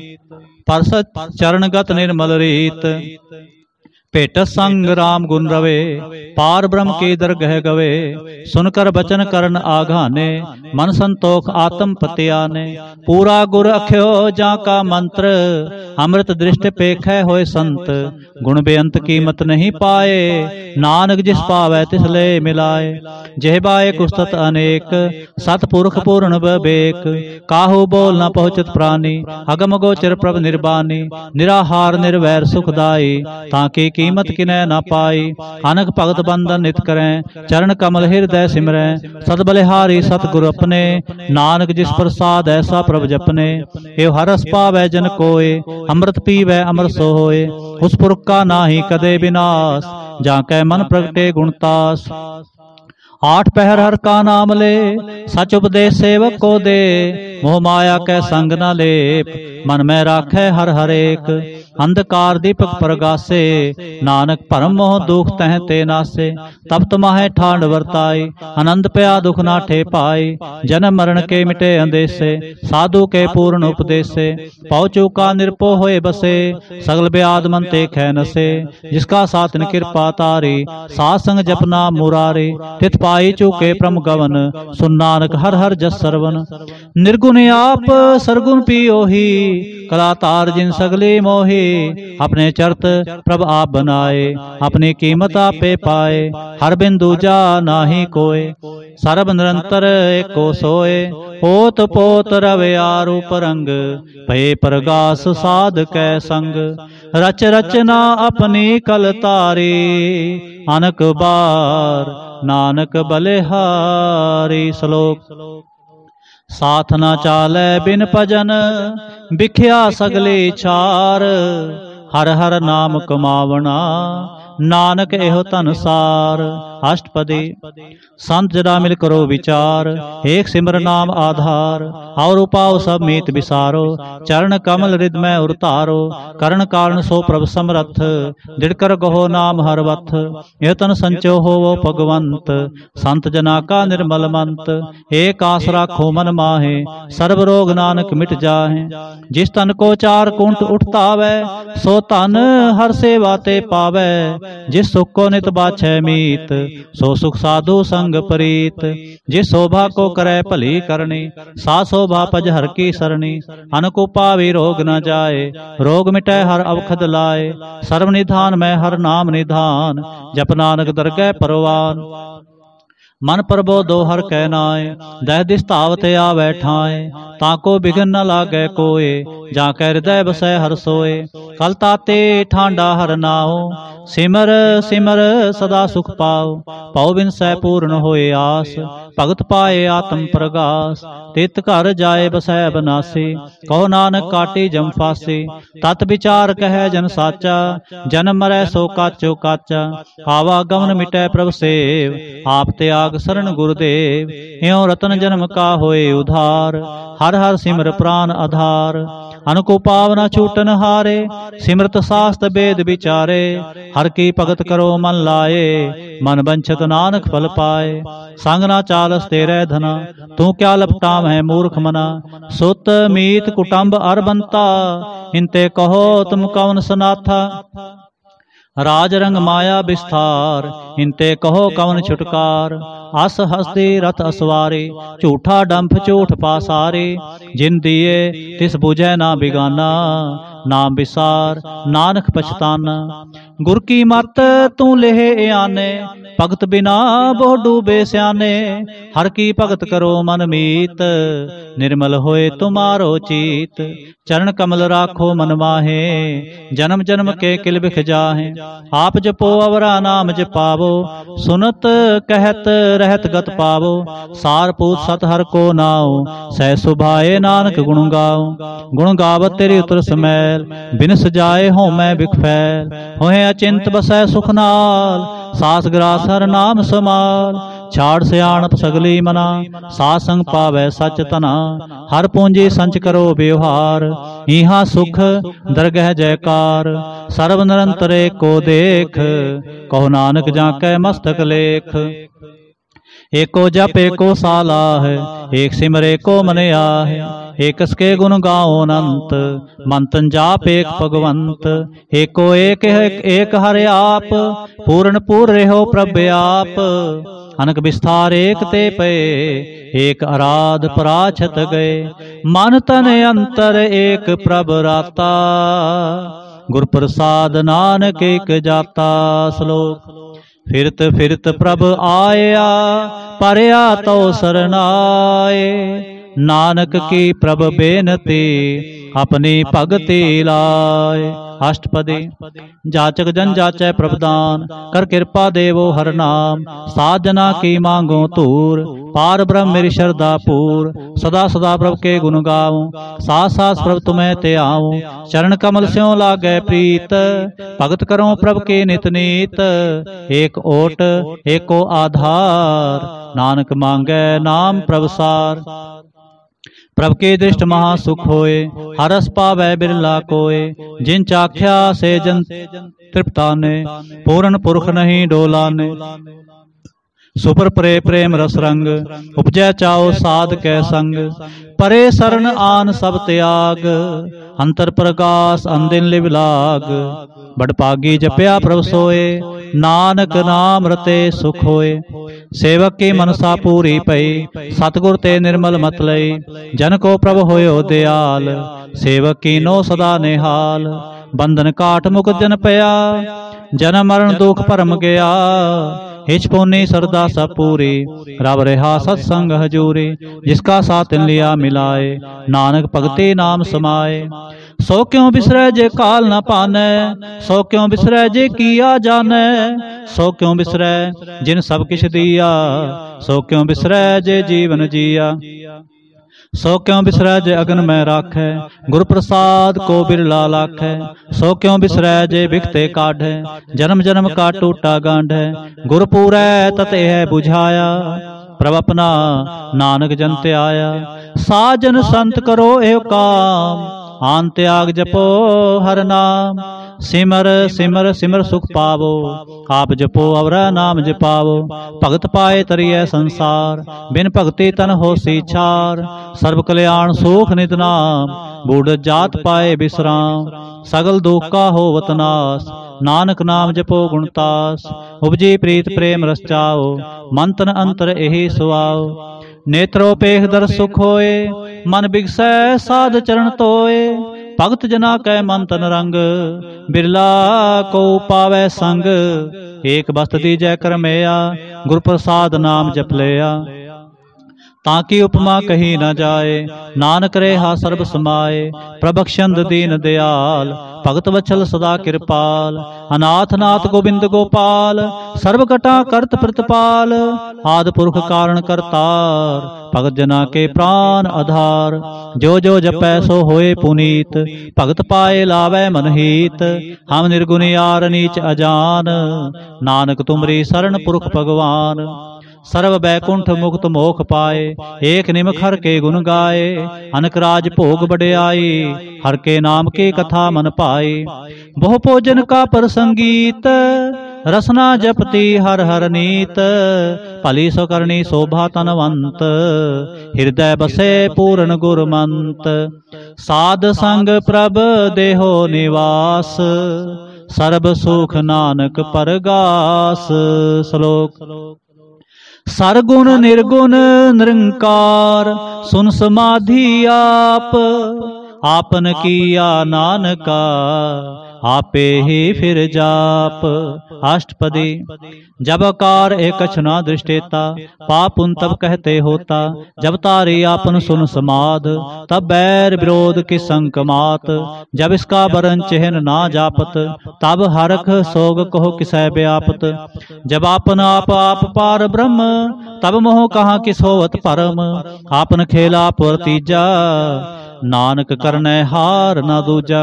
परसत चरणगत निर्मल रीत। भेट संग राम गुण रवे, पार ब्रह्म की दरगह गवे। सुनकर बचन करन आघाने, मन संतोख आत्म पतियाने। पूरा गुर अख्यो जाका मंत्र, अमृत दृष्टि पेखै होय संत। गुण बेअंत कीमत नहीं पाए, नानक जिस पावै तिस ले मिलाए। जेहबाए कुस्तत अनेक, सतपुरख पूर्ण बबेक। काहू बोल न पहुँचत प्राणी, अगम गोचर प्रभ निर्बानी। निराहार निर्वैर सुखदाई, ताकि कीमत किनै न पाई। अनक भगत बंदन नित करें, चरण कमल हृदय सिमरें। सद बलिहारी सतगुरु अपने, नानक जिस प्रसाद ऐसा प्रभ जपने। एव हरस पावै जन कोय, अमृत पीवै अमर सो होय। उस पुरख का नाहि कदे विनाश, जाकै मन प्रगटे गुणतास। 8 पहर हर का नाम ले, सच उपदेश सेवक को दे। मोह माया कै संग न लेप, मन में राखै हर हरेक। अंधकार दीपक प्रगासे, नानक परम मोह दुख तह ते नासे। तब तुम्हारे ठांड वर्ताई, आनंद पया दुख ना ठे पाई। जन्म मरण के मिटे अंदेसे, साधु के पूर्ण उपदेसे। पहुँचू का निरपो होए बसे, सगल ब्याद मन ते खे नसे। जिसका सातन कृपा तारी, सात संग जपना मुरारी। तित पाई चूके प्रम गवन, सुन नानक हर हर जस सरवन। निर्गुण आप सरगुण पियोही, कला तार जिन सगली मोही। अपने चरत प्रभ आप बनाए, अपनी कीमत आपे पाए। हर बिंदु जा नाही कोय, सर्ब निरंतर एको सोए। पोत पोत रवे आरूप रंग, भय प्रगास साध कै संग। रच रचना अपनी कल तारी, अनक बार नानक बलिहारी। श्लोक। साथ न चालै बिन भजन, बिख्या सगली छार। हर हर नाम कमावना, नानक एहो धन सार। अष्टपदी। संत जरा मिल करो विचार, एक सिमर नाम आधार। और उपाओ सब मीत विसारो, चरण कमल हृदय में उतारो। करण कारण सो प्रभ समरथ, दिड़कर गहो नाम हर वथ। यह तन संचो हो वो भगवंत, संत जना का निर्मल मंत। एक आस राखो मन माहे, सर्व रोग नानक मिट जाहे। जिस तन को चार कुंट उठता वै, सो तन हर सेवा ते पावै। जिस सुख को नित बाछै मीत, सो सुख साधु संग प्रीत। जिस शोभा को करे भली करनी, सा शोभा पज हर की सरनी। अनक पावी रोग न जाए, रोग मिटै हर अवखद लाए। सर्व निधान में हर नाम निधान, जप नानक दरगह परवान। मन प्रभो दो हर कै नाय, दह दिस धावत आवै ठाए। ताको बिघन न लागै कोय, जाकै हृदय बसै हर सोए। कल ताते ठांडा हर नाओ, सिमर सिमर सदा सुख पाओ। पाओ बिन सै पूर्ण होए आस, भगत पाए आत्म प्रगास। तित घर जाए बसै बनासी, कहो नानक काटी जम फासी। तत विचार कहे जन साचा, जन्म मरै सो काचो काचा। आवागमन मिटै प्रभ सेव, आप त्याग शरण गुरुदेव। एवं रतन जन्म का होए उधार, हर हर सिमर प्राण आधार। अनको पावना छूटन हारे, सिमरत शास्त्र वेद विचारे। हर की भगत करो मन लाए, मन बंछत नानक फल पाए। संग ना चालस तेरे धना, तू क्या लपटाम है मूर्ख मना। सुत मीत कुटुंब अर बंता, इनते कहो तुम कौन सनाथा। राज रंग माया विस्तार, इनते कहो कवन छुटकार। अस हस्ती रथ असवारी, झूठा डंफ झूठ पासारी। जिन दिए तिस बुझै ना बिगाना, नाम विसार नानक पछताना। गुर की मत तू लेह आने, भगत बिना बहु डूबे स्याने। हर की भगत करो मन मीत, निर्मल होए तुम्हारो चीत। चरण कमल राखो मन माहे, जन्म जन्म के किल बिख जाहे। आप जपो अवरा नाम जपावो, सुनत कहत रहत गत पावो। सार पूत सत हर को नाओ, सह सुभाए नानक गुण गाओ। गुण गावत तेरी उतर समैल, बिन सजाए हों मैं बिख फैल। होए अचिंत बसै सुख नाल, सास ग्रास हर नाम समाल। छाड़ सियाणप सगली मना, साध संग पावै सच तना। हर पूंजी संच करो व्यवहार, इहा सुख दरगह जयकार। सर्व निरंतरे को देख, कहो नानक जाकै मस्तक लेख। एको जप एको सालाह, एक सिमर एको मन आहे। एकस के गुण गाओ अनंत, मंतन जाप एक भगवंत। एको एक एक हर आप, पूर्ण पूर्ण रहो प्रभ आप। अनक विस्तार एक ते पे, एक आराध पराछत गए। मन तन अंतर एक प्रभ राता, गुर प्रसाद नानक एक जाता। श्लोक। फिरत फिरत प्रभ आया, परया तो सरनाए। नानक की प्रभ बेनती, अपनी भगति लाए। अष्टपदी। जाचक जन जाचै प्रभदान, कर कृपा देवो हर नाम। साधना की मांगो तूर, पार ब्रह्म मेरी श्रद्धा पूर। सदा सदा प्रभु के गुण गाऊं, सास सास प्रभु तुम्हें ते आऊं। चरण कमल स्यों लागै प्रीत, भगत करो प्रभु के नित नीत। एक ओट एको आधार, नानक मांगै नाम प्रभुसार। प्रभ के दृष्ट महासुख होए, हरस पावै बिरला कोय। जिन चाख्या से जन तृप्ताने, पूर्ण पुरख नहीं डोलाने। सुपर परे प्रेम रस रंग, उपजै चाओ साध कै संग। परे शरण आन सब त्याग, अंतर प्रकाश अंदिन लिव लाग। बड़पागी जपया प्रभ सोए, नानक नाम रते सुख होए। सेवक की मनसा पूरी पई, सतगुर ते निर्मल मत लई। जन को प्रभ होयो दयाल, सेवक की नो सदा निहाल। बंधन काट मुक्त जन पया, जन्म मरण दुख परम गया। हिच पुनी सरदा सब पूरी, रब रहा सत्संग हजूरी। जिसका साथ लिया मिलाए, नानक भगति नाम समाए। सो क्यों बिसरै जे काल न पानै, सो क्यों बिसरै जे किया जानै। सो क्यों बिसरै जिन सब किछ दिया, सो क्यों बिसरै जे जीवन जिया। सो क्यों बिसरै जे अगन में राखै, गुर प्रसाद को बिरला लाखै। सो क्यों बिसरै जे बिखते काढ़ै, जन्म जन्म का टूटा गांढै। गुर पूरै तत यह बुझाया, प्रभ अपना नानक जन त्याया। साजन संत करो एव काम, आन त्याग जपो हर नाम। सिमर सिमर सिमर सुख पावो, आप जपो अवरा नाम जपावो। भगत पाए तरिय संसार, बिन भगति तन हो सीछार। सर्व कल्याण सुख नित नाम, बूढ़ जात पाए विश्राम। सगल दुख का हो वतनाश, नानक नाम जपो गुणतास। उपजी प्रीत प्रेम रस चाओ, मन तन अंतर एहि सुआओ। नेत्रोपेख दर सुख होए, मन बिगसै साध चरण तोए। भगत जना कै मन तन रंग, बिरला को पावै संग। एक बस्त दीजै करमया, गुर प्रसाद नाम जप लिया। ताकि उपमा कही न जाए, नानक रेहा सर्ब समाए। प्रभक्षंद दीन दयाल, भगत वत्सल सदा कृपाल। अनाथ नाथ गोविंद गोपाल, सर्व घटा करत प्रतिपाल। आदि पुरख कारण करतार, भगत जना के प्राण आधार। जो जो जपै सो होए पुनीत, भगत पाए लावै मनहीत। हम निर्गुण यार नीच अजान, नानक तुमरी शरण पुरख भगवान। सर्व बैकुंठ मुक्त मोख पाए, एक निमख हर के गुण गाए। अनक राज भोग बड़ियाई, हर के नाम की कथा मन पाई। बहु भोजन का प्रसंगीत, रसना जपती हर हर नीत। भली सुकरणी शोभा तनवंत, हृदय बसे पूर्ण गुरमंत। साध संग प्रभ देहो निवास, सर्ब सुख नानक परगास। श्लोक। सरगुण निर्गुण निरंकार, सुन समाधि आप। आपन किया नानका आपे ही फिर जाप। अष्टपदी। जब कार एक न दृष्टेता पाप उन तब कहते होता। जब तारी आपन सुन समाध तब बैर विरोध की संक मात। जब इसका बरन चिन्ह ना जापत तब हरख सोग कहो किसै व्यापत। जब आपन आप पार ब्रह्म तब मोह कहाँ किस होवत परम। आपन खेला पुर तीजा नानक करने हार न दूजा।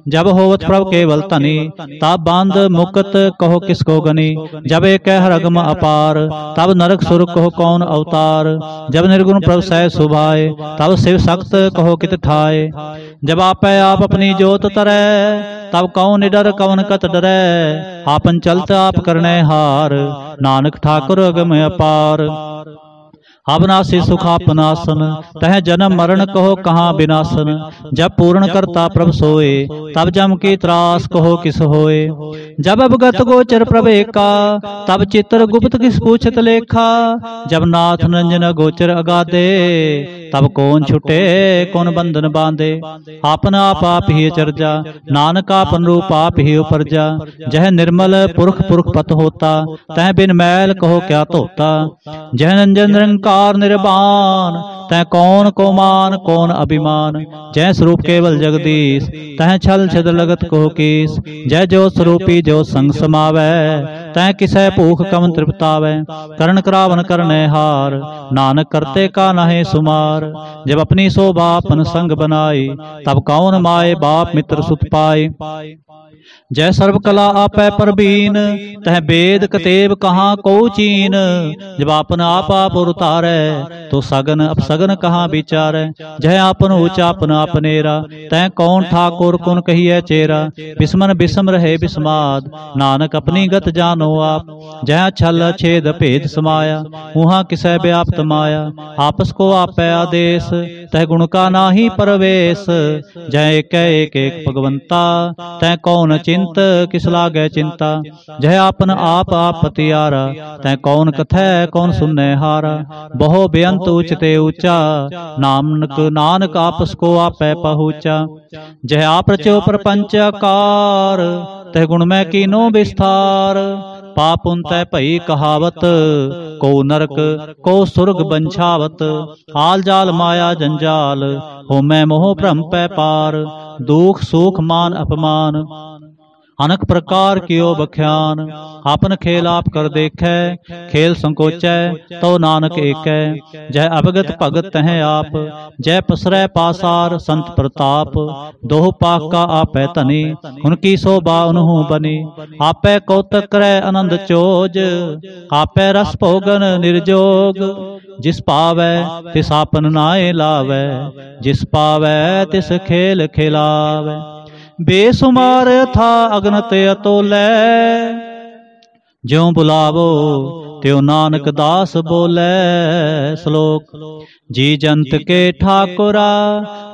जब होवत प्रभ केवल तनी तब बांध मुकत कहो किसको गनी। जब एक हरगम अपार तब नरक सुर कहो कौन अवतार। जब निर्गुण प्रभ सह सुभाए तब शिव सख्त कहो कित ठाए। जब आपै आप अपनी जोत तरै तब कौन निडर कवन कत डरै। आपन चलत आप करने हार नानक ठाकुर अगम अपार। अविनाशी सुख आपनासन तह जन्म मरण कहो कहाँ विनाशन। जब पूर्ण करता प्रभ सोए तब जम की त्रास कहो किस होए। जब अवगत गोचर प्रभ एका तब चित्र गुप्त किस पूछत लेखा। जब नाथ नंजन गोचर अगाधे तब कौन छुटे कौन बंधन बांधे। आपन आप ही चर्जा नानक आपन रूप आप ही उपरजा। जह निर्मल पुरख पुरख पत होता तह बिन मैल कहो क्या धोता। जह नंजन निरंकार निर्वाण तह कौन को मान कौन अभिमान। जय स्वरूप केवल जगदीश तह छल छिद्र लगत को कीस। जय जो स्वरूपी जो संग समावै तह किसै भूख कवन तृप्तावै। करण करावन करने हार नानक करते का नहे सुमार। जब अपनी शोभा अपन संग बनाई तब कौन माए बाप मित्र सुत पाए। जय सर्व कला आपै परबीन तह वेद कतेब कहाँ को चीन। जब आपन आप उतारै तो सगन अपसगन कहाँ विचारै। जय आपन ऊंचा आपन आपनेरा तह कौन ठाकुर कुन कहिए चेरा। बिस्मन बिस्म रहे बिस्माद नानक अपनी गत जानो आप। जय छल छेद भेद समाया उहाँ किसै व्याप्त माया। आपस को आपै आदेश तह गुण का नाही परवेश। जय एक एक भगवंता तह कौन चिंत किस लागे चिंता। जय आपन आप पतियारा तै कौन कथै कौन सुनने हारा। बहु बेअंत उचते ऊंचा नानक नानक आपस को आपै पहुँचा। जय आप रचो प्रपंच आकार तह गुण में कीनो विस्तार। पाप उन तै भई कहावत को नरक को सुर्ग बंछावत। आल जाल माया जंजाल हो मैं मोह भ्रम पै पार। दुख सुख मान अपमान अनक प्रकार कियो बख्यान। आपन खेल आप कर देखे खेल संकोचै तो नानक एकै। जय अवगत भगत तह आप जय पसरै पासार संत प्रताप। दोह पाक का आपै धनी उनकी शोभा उन्हू बनी। आपै कौतक करे आनंद चोज आपै रस भोगन निर्जोग। जिस पावै तिस आपन नाए लावै जिस पावै तिस खेल खिलावै। बेसुमार था अगनत अतोलै ज्यों बुलावो त्यों नानक दास बोले। श्लोक। जी जंत के ठाकुरा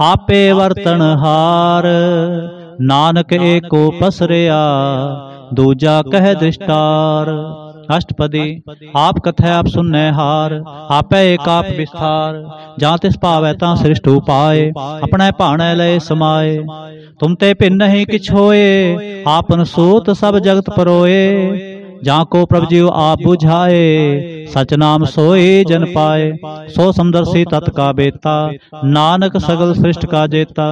आपे वर्तन हार नानक एको पसरिया दूजा कह दृष्टार। अष्टपदी। आप कथै आप सुनने हार आपै एक आप विस्तार। जहाँ तिस पावै तां सृष्ट उपाय अपने भाणे लय समाए। तुम ते भिन्न नहीं किछ होए आपन सूत सब जगत परोए। जहाँ को प्रभु जीव आप बुझाए सच नाम सोए जन पाए। सो समदर्शी तत् का बेता नानक सगल सृष्ट का जेता।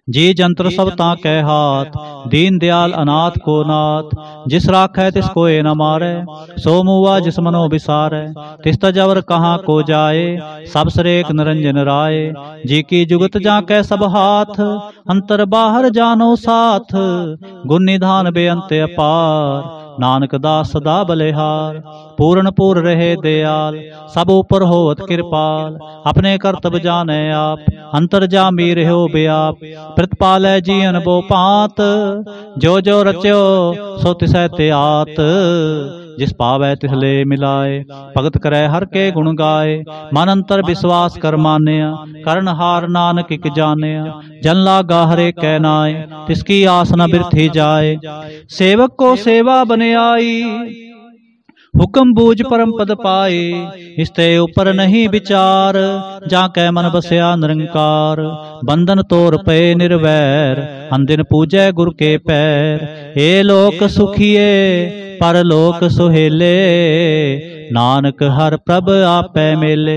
जी जंत्र सब ताकै हाथ दीन दयाल अनाथ को नाथ। जिस राखै तिस कोय न मारै सो मुआ जिस मनो विसारै। तिस तजवर कहाँ को जाए सब सरेक निरंजन राय। जी की जुगत जाकै सब हाथ अंतर बाहर जानो साथ। गुण निधान बेअंत अपार नानक दास सदा बलिहार। पूर्ण पूर रहे दयाल सब ऊपर होवत कृपाल। अपने कर्तव्य जाने आप अंतर जामी रहो व्याप। प्रतिपालै जीअन बो पात जो जो रच्यो सो तिसै ते आत। जिस पावै तिसले मिलाए भगत करे हर के गुण गाए। मन अंतर विश्वास कर मान्या करण हार नानक इक जानिया। जन लागा हरे कै नाय तिसकी आस न बिरथी जाए। सेवक को सेवा बने आई हुक्म बूझ परम पद पाए, इसते ऊपर नहीं विचार। जाकै मन बसया निरंकार, बंधन तोर पे निर्वैर। अंदिन पूजै गुर के पैर, ए लोक सुखिए परलोक सुहेले। नानक हर प्रभ आपै मेले,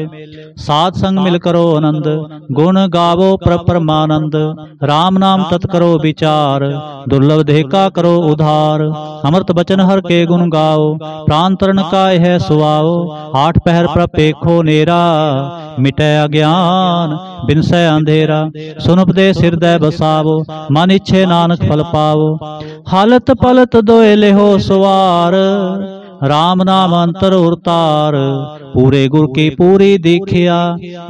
साध संग मिल करो आनंद। गुण गावो प्रभ परमानंद, राम नाम तत् करो विचार। दुर्लभ देका करो उधार, अमृत बचन हर के गुण गाओ। प्राण तरण का यह सुआओ, आठ पहर प्रभ पेखो नेरा। मिटै अज्ञान बिनसै अंधेरा, सुन उपदेश हृदय बसावो। मन इच्छे नानक फल पावो, हालत पलत दोए लेहो सुवार। राम नाम अंतर उरतार, पूरे गुर की पूरी दीखिया।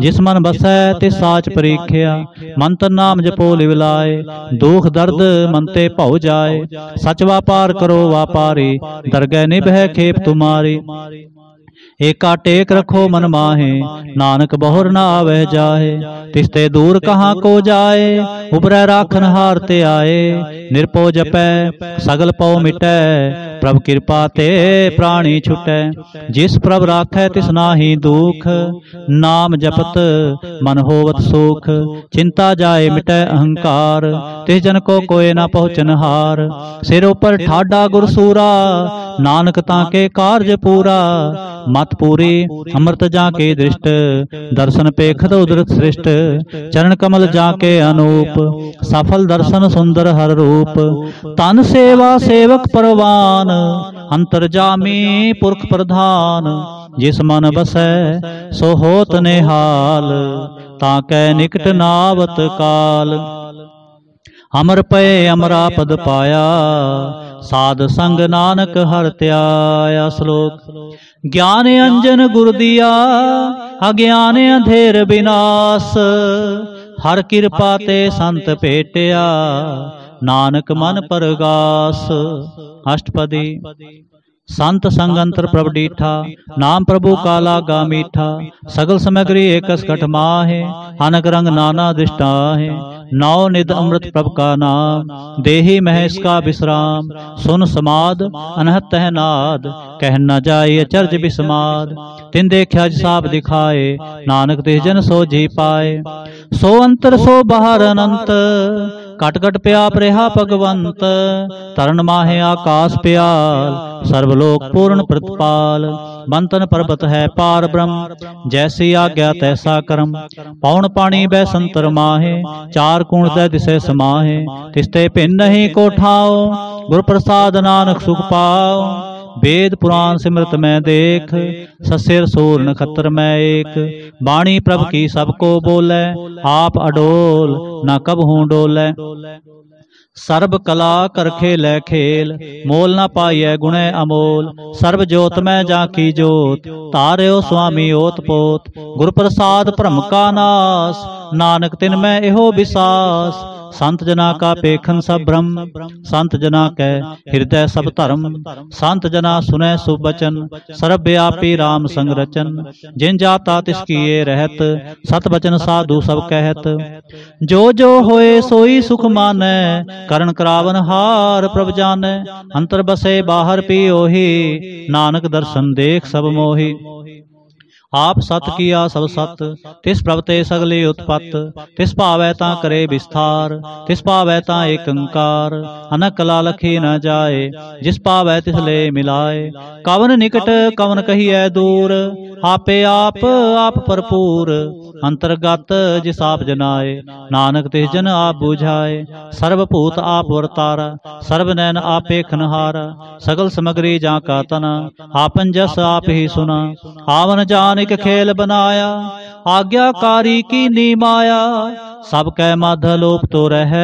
जिस मन बसै तिस साच परीखिया। मन तन नाम जपो लिव लाए, दुख दर्द मन ते भौ जाए। सच व्यापार करो व्यापारी, दरगह निभै खेप तुम्हारी। एका टेक रखो मन माहे, नानक बहुर न आवह जाहे। तिसते दूर कहाँ को जाए, उबरै राखन हार ते आए। निरपो जपै सगल पौ मिटै, प्रभ कृपा ते प्राणी छुटै। जिस प्रभ राखै तिस नाहि दुख, नाम जपत मन होवत सुख। चिंता जाए मिटै अहंकार, तिस जन को कोय न पहुँचन हार। सिर ऊपर ठाडा गुरसूरा, नानक ताके कार्य पूरा। मत पूरी अमृत जाके दृष्ट, दर्शन पेखत उदृत श्रेष्ठ। चरण कमल जाके अनूप, सफल दर्शन सुंदर हर रूप। तन सेवा सेवक परवान, अंतर्जामी पुरख प्रधान। जिस मन बसै सो होत निहाल, ताकै निकट नावत काल। अमर पै अमरा पद पाया, साध संग नानक हर त्याया। श्लोक ज्ञान अंजन गुर दिया, अज्ञान अंधेर विनाश। हर कृपा ते संत भेटिया, नानक मन परगास। अष्टपदी संत संग अंतर प्रभ डीठा, नाम प्रभु का लागा मीठा। सगल सामग्री एकस कठ माहे, अनक रंग नाना दृष्टाहे। नौ निध अमृत प्रभ का नाम, देहि महेश का विश्राम। सुन समाद अनहत है नाद, कह न जाय अचर्ज विस्माद। तिन देखा साप दिखाए, नानक तिस जन सो जी पाए। सो अंतर सो बाहर अनंत, कट कट प्या प्रेहा भगवंत। तरण माहे आकाश प्याल, सर्वलोक पूर्ण प्रतिपाल। बंतन पर्वत है पार ब्रह्म, जैसी आज्ञा तैसा कर्म। पौन पानी बै संतर माहे, चार कुण तै दिसे समाहे। तिस्ते भिन्न नहीं को ठाओ, गुर प्रसाद नानक सुख पाओ। वेद पुराण सिमरत में देख, ससिर सूर नखत्र में एक। बाणी प्रभ की सबको बोले, आप अडोल न कब हूँ डोले। सर्ब कला कर खेलै खेल, मोल न पाइय गुणे अमोल। सर्व जोत में जाकी जोत, तार्यो स्वामी ओत पोत। गुर प्रसाद भ्रम का नाश, नानक तिन में एहो विसास। संत जना का पेखन सब ब्रह्म, संत जना कै हृदय सब धर्म। संत जना सुनै शुभ बचन, सर्वव्यापी राम संग रचन। जिन जाता तिसकी ये रहत, सत बचन साधु सब कहत। जो जो होए सोई सुख मानै, करण करावन हार प्रभ जानै। अंतर बसे बाहर पी ओही, नानक दर्शन देख सब मोही। आप सत किया सब सत, तिस प्रभ ते सगली उत्पत। तिस भावै तां करे विस्तार, तिस भावै तां एक अंकार। अनक कला लखी न जाए, जिस भावै तिस ले मिलाए। कवन निकट कवन कहिए दूर, आपे आप भरपूर। अंतर्गत जिस आप जनाए, नानक तिस जन आप बुझाए। सर्वभूत आप वर्तारा, सर्व नैन आपे खनहारा। सगल सामग्री जा का तना, आपन जस आप ही सुना। आवन जान एक खेल बनाया, आज्ञाकारी की नी माया। सब कै माध लोप तो रह,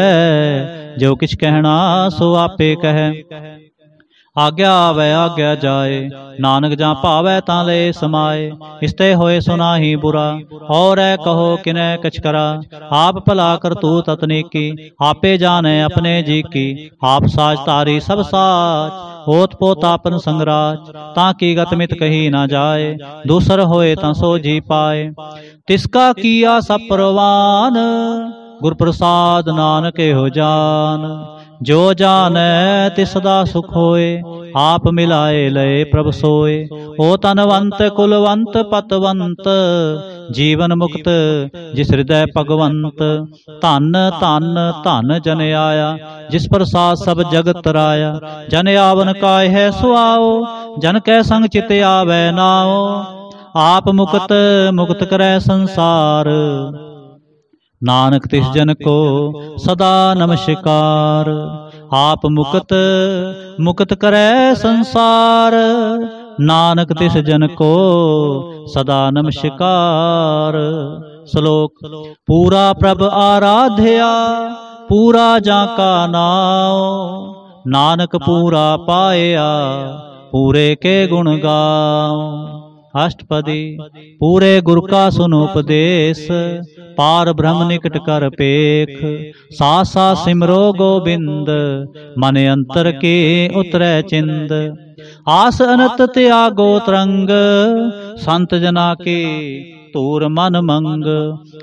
जो किछ कहना सो आपे कह। आज्ञा आवे आज्ञा जाए, नानक जा भावै तां ले समाए। इसते होए सुना ही बुरा, और कहो किनै कछ करा। आप भला करतू ततनीकी, आपे जाने अपने जी की। आप साज तारी सब साज, ओत पोत आपन संगराज। ताकि गतमित कही न जाए, दूसर होए तां सो जी पाए। तिसका किया सब परवान, गुर प्रसाद नानक हो जान। जो जानै तिस सदा सुख होए, आप मिलाए लय प्रभ सोए। ओ तनवंत कुलवंत पतवंत, जीवन मुक्त जिस हृदय भगवंत। धन धन धन जन आया, जिस प्रसाद सब जगत तराया। जन आवन काय है सुआओ, जन कै संग चित आवे नाओ। आप मुक्त मुक्त करै संसार, नानक तिस जन को सदा नमस्कार। आप मुक्त मुक्त करै संसार, नानक तिस जन को सदा नमस्कार। श्लोक। पूरा प्रभ आराध्या, पूरा जाका नाओ। नानक पूरा पाया, पूरे के गुण गाओ। अष्टपदी। पूरे गुरु का सुनो उपदेश, पार ब्रह्म निकट कर पेख। सासा सिमरो गोबिंद, मन अंतर के उतरै चिंद। आस अनत त्यागो तरंग, संत जना के तूर मन मंग।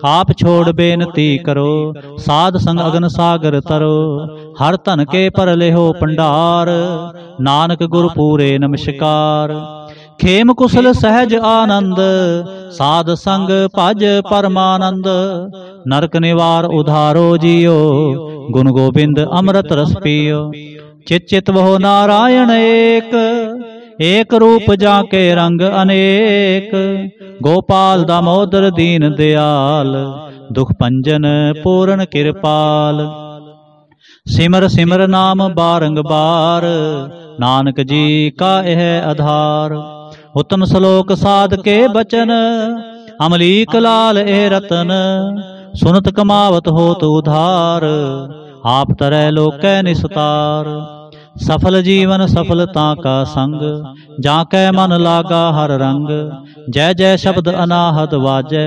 आप छोड़ बेनती करो, साध संग अगन सागर तरो। हर धन के पर लेहो भंडार, नानक गुरु पूरे नमस्कार। खेम कुशल सहज आनंद, साध संग भज परमानंद। नरक निवार उधारो जियो, गुण गोबिंद अमृत रस पियो। चित चित वह नारायण एक, एक रूप जाके रंग अनेक। गोपाल दामोदर दीन दयाल, दुख भंजन पूर्ण कृपाल। सिमर सिमर नाम बारंबार, नानक जी का यह आधार। उत्तम श्लोक साध के बचन, अमलीक लाल ए रतन। सुनत कमावत होत उधार, आप तरह लोकै निस्तार। सफल जीवन सफलता का संग, जाकै मन लागा हर रंग। जय जय शब्द अनाहद वाजै,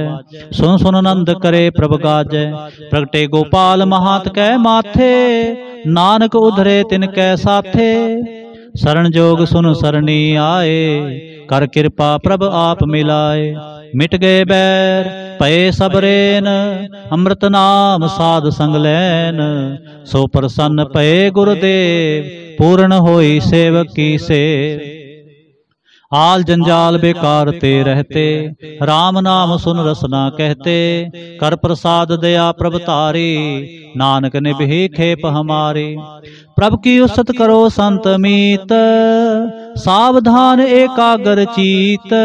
सुन सुन नंद करे प्रभ गाजै। प्रगटे गोपाल महात कै माथे, नानक उधरे तिनकै साथे। शरण जोग सुन सरणी आए, कर कृपा प्रभ आप मिलाए। मिट गए बैर पए सब रेन, अमृत नाम साध संग लैन। सो प्रसन्न पए गुरुदेव, पूर्ण होई सेवक की सेव। आल जंजाल बेकार ते रहते, राम नाम सुन रसना कहते। कर प्रसाद दया प्रभ तारी, नानक निभि खेप हमारी। प्रभ की उस्तत करो संत मीत, सावधान एकाग्र चीत।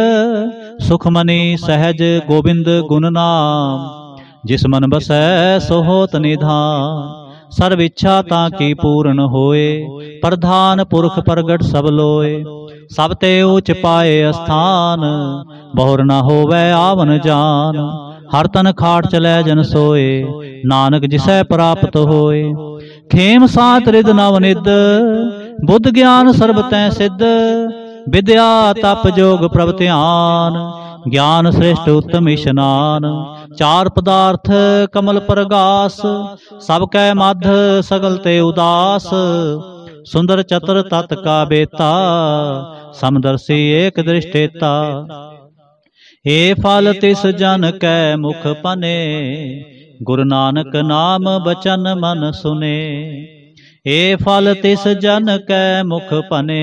सुखमणि सहज गोविंद गुण नाम, जिस मन बसै सो होत निधान। सर्व इच्छा ताकी पूर्ण होए, प्रधान पुरख प्रगट सब लोए। सब ते ऊच पाए स्थान, बहुर न होवै आवन जान। हर तन खाट चलै जन सोए, नानक जिसै प्राप्त होए। खेम सात रिद नवनिद, बुद्ध ज्ञान सर्ब तै सिद्ध। विद्या तप जोग प्रभ ध्यान, ज्ञान श्रेष्ठ उत्तम स्नान। चार पदार्थ कमल प्रगास, सब कै मध सगल ते उदास। सुंदर चतुर तत् का बेता, समदर्शी एक दृष्टेता। ए फल तिस जन कै मुख पने, गुरु नानक नाम बचन मन सुने। ए फल तिस जन कै मुख पने,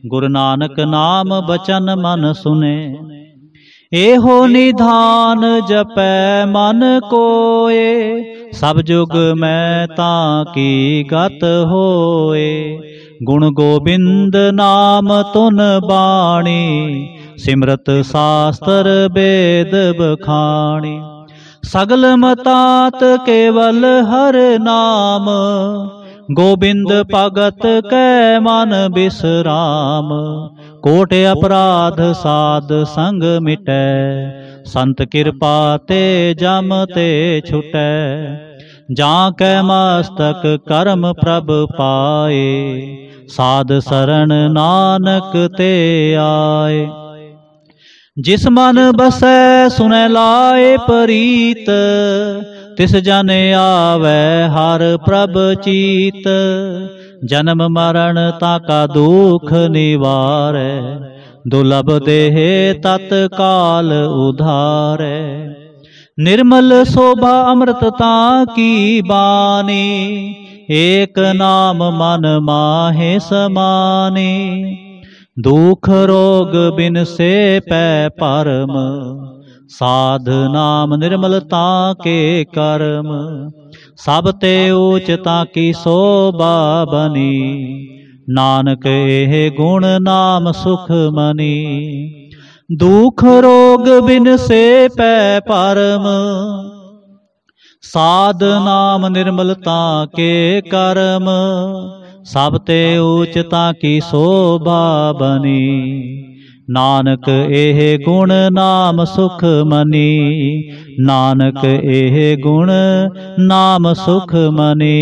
गुरु नानक नाम बचन मन सुने। एहो निधान जपै मन कोए, सब जुग में ताकी गत होए। गुण गोबिंद नाम तुन बाणी, सिमरत शास्त्र वेद बखाणी। सगल मतात केवल हर नाम, गोबिंद भगत कै मन बिसराम। कोट अपराध साध संग मिटै, संत कृपा ते जम ते छुटै। जाकै मस्तक कर्म प्रभ पाए, साध शरण नानक ते आए। जिस मन बसै सुनै लाए परीत, तिस जन आवे हर प्रभ चीत। जन्म मरण ताका दुख निवारै, दुर्लभ देह तत्काल उधारै। निर्मल शोभा अमृतता की बानी, एक नाम मन माहे समाने। दुख रोग बिन से पै परम, साध नाम निर्मलता के कर्म। सब ते ऊचता की शोभा बनी, नानक एह गुण नाम सुख मनी। दुख रोग बिन से पै परम, साध नाम निर्मलता के कर्म। सब ते ऊचता की शोभा बनी, नानक एह गुण नाम सुख मनी। नानक एह गुण नाम सुख मनी।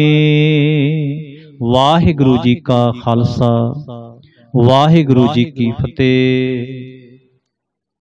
वाहिगुरु जी का खालसा, वाहिगुरु जी की फतेह।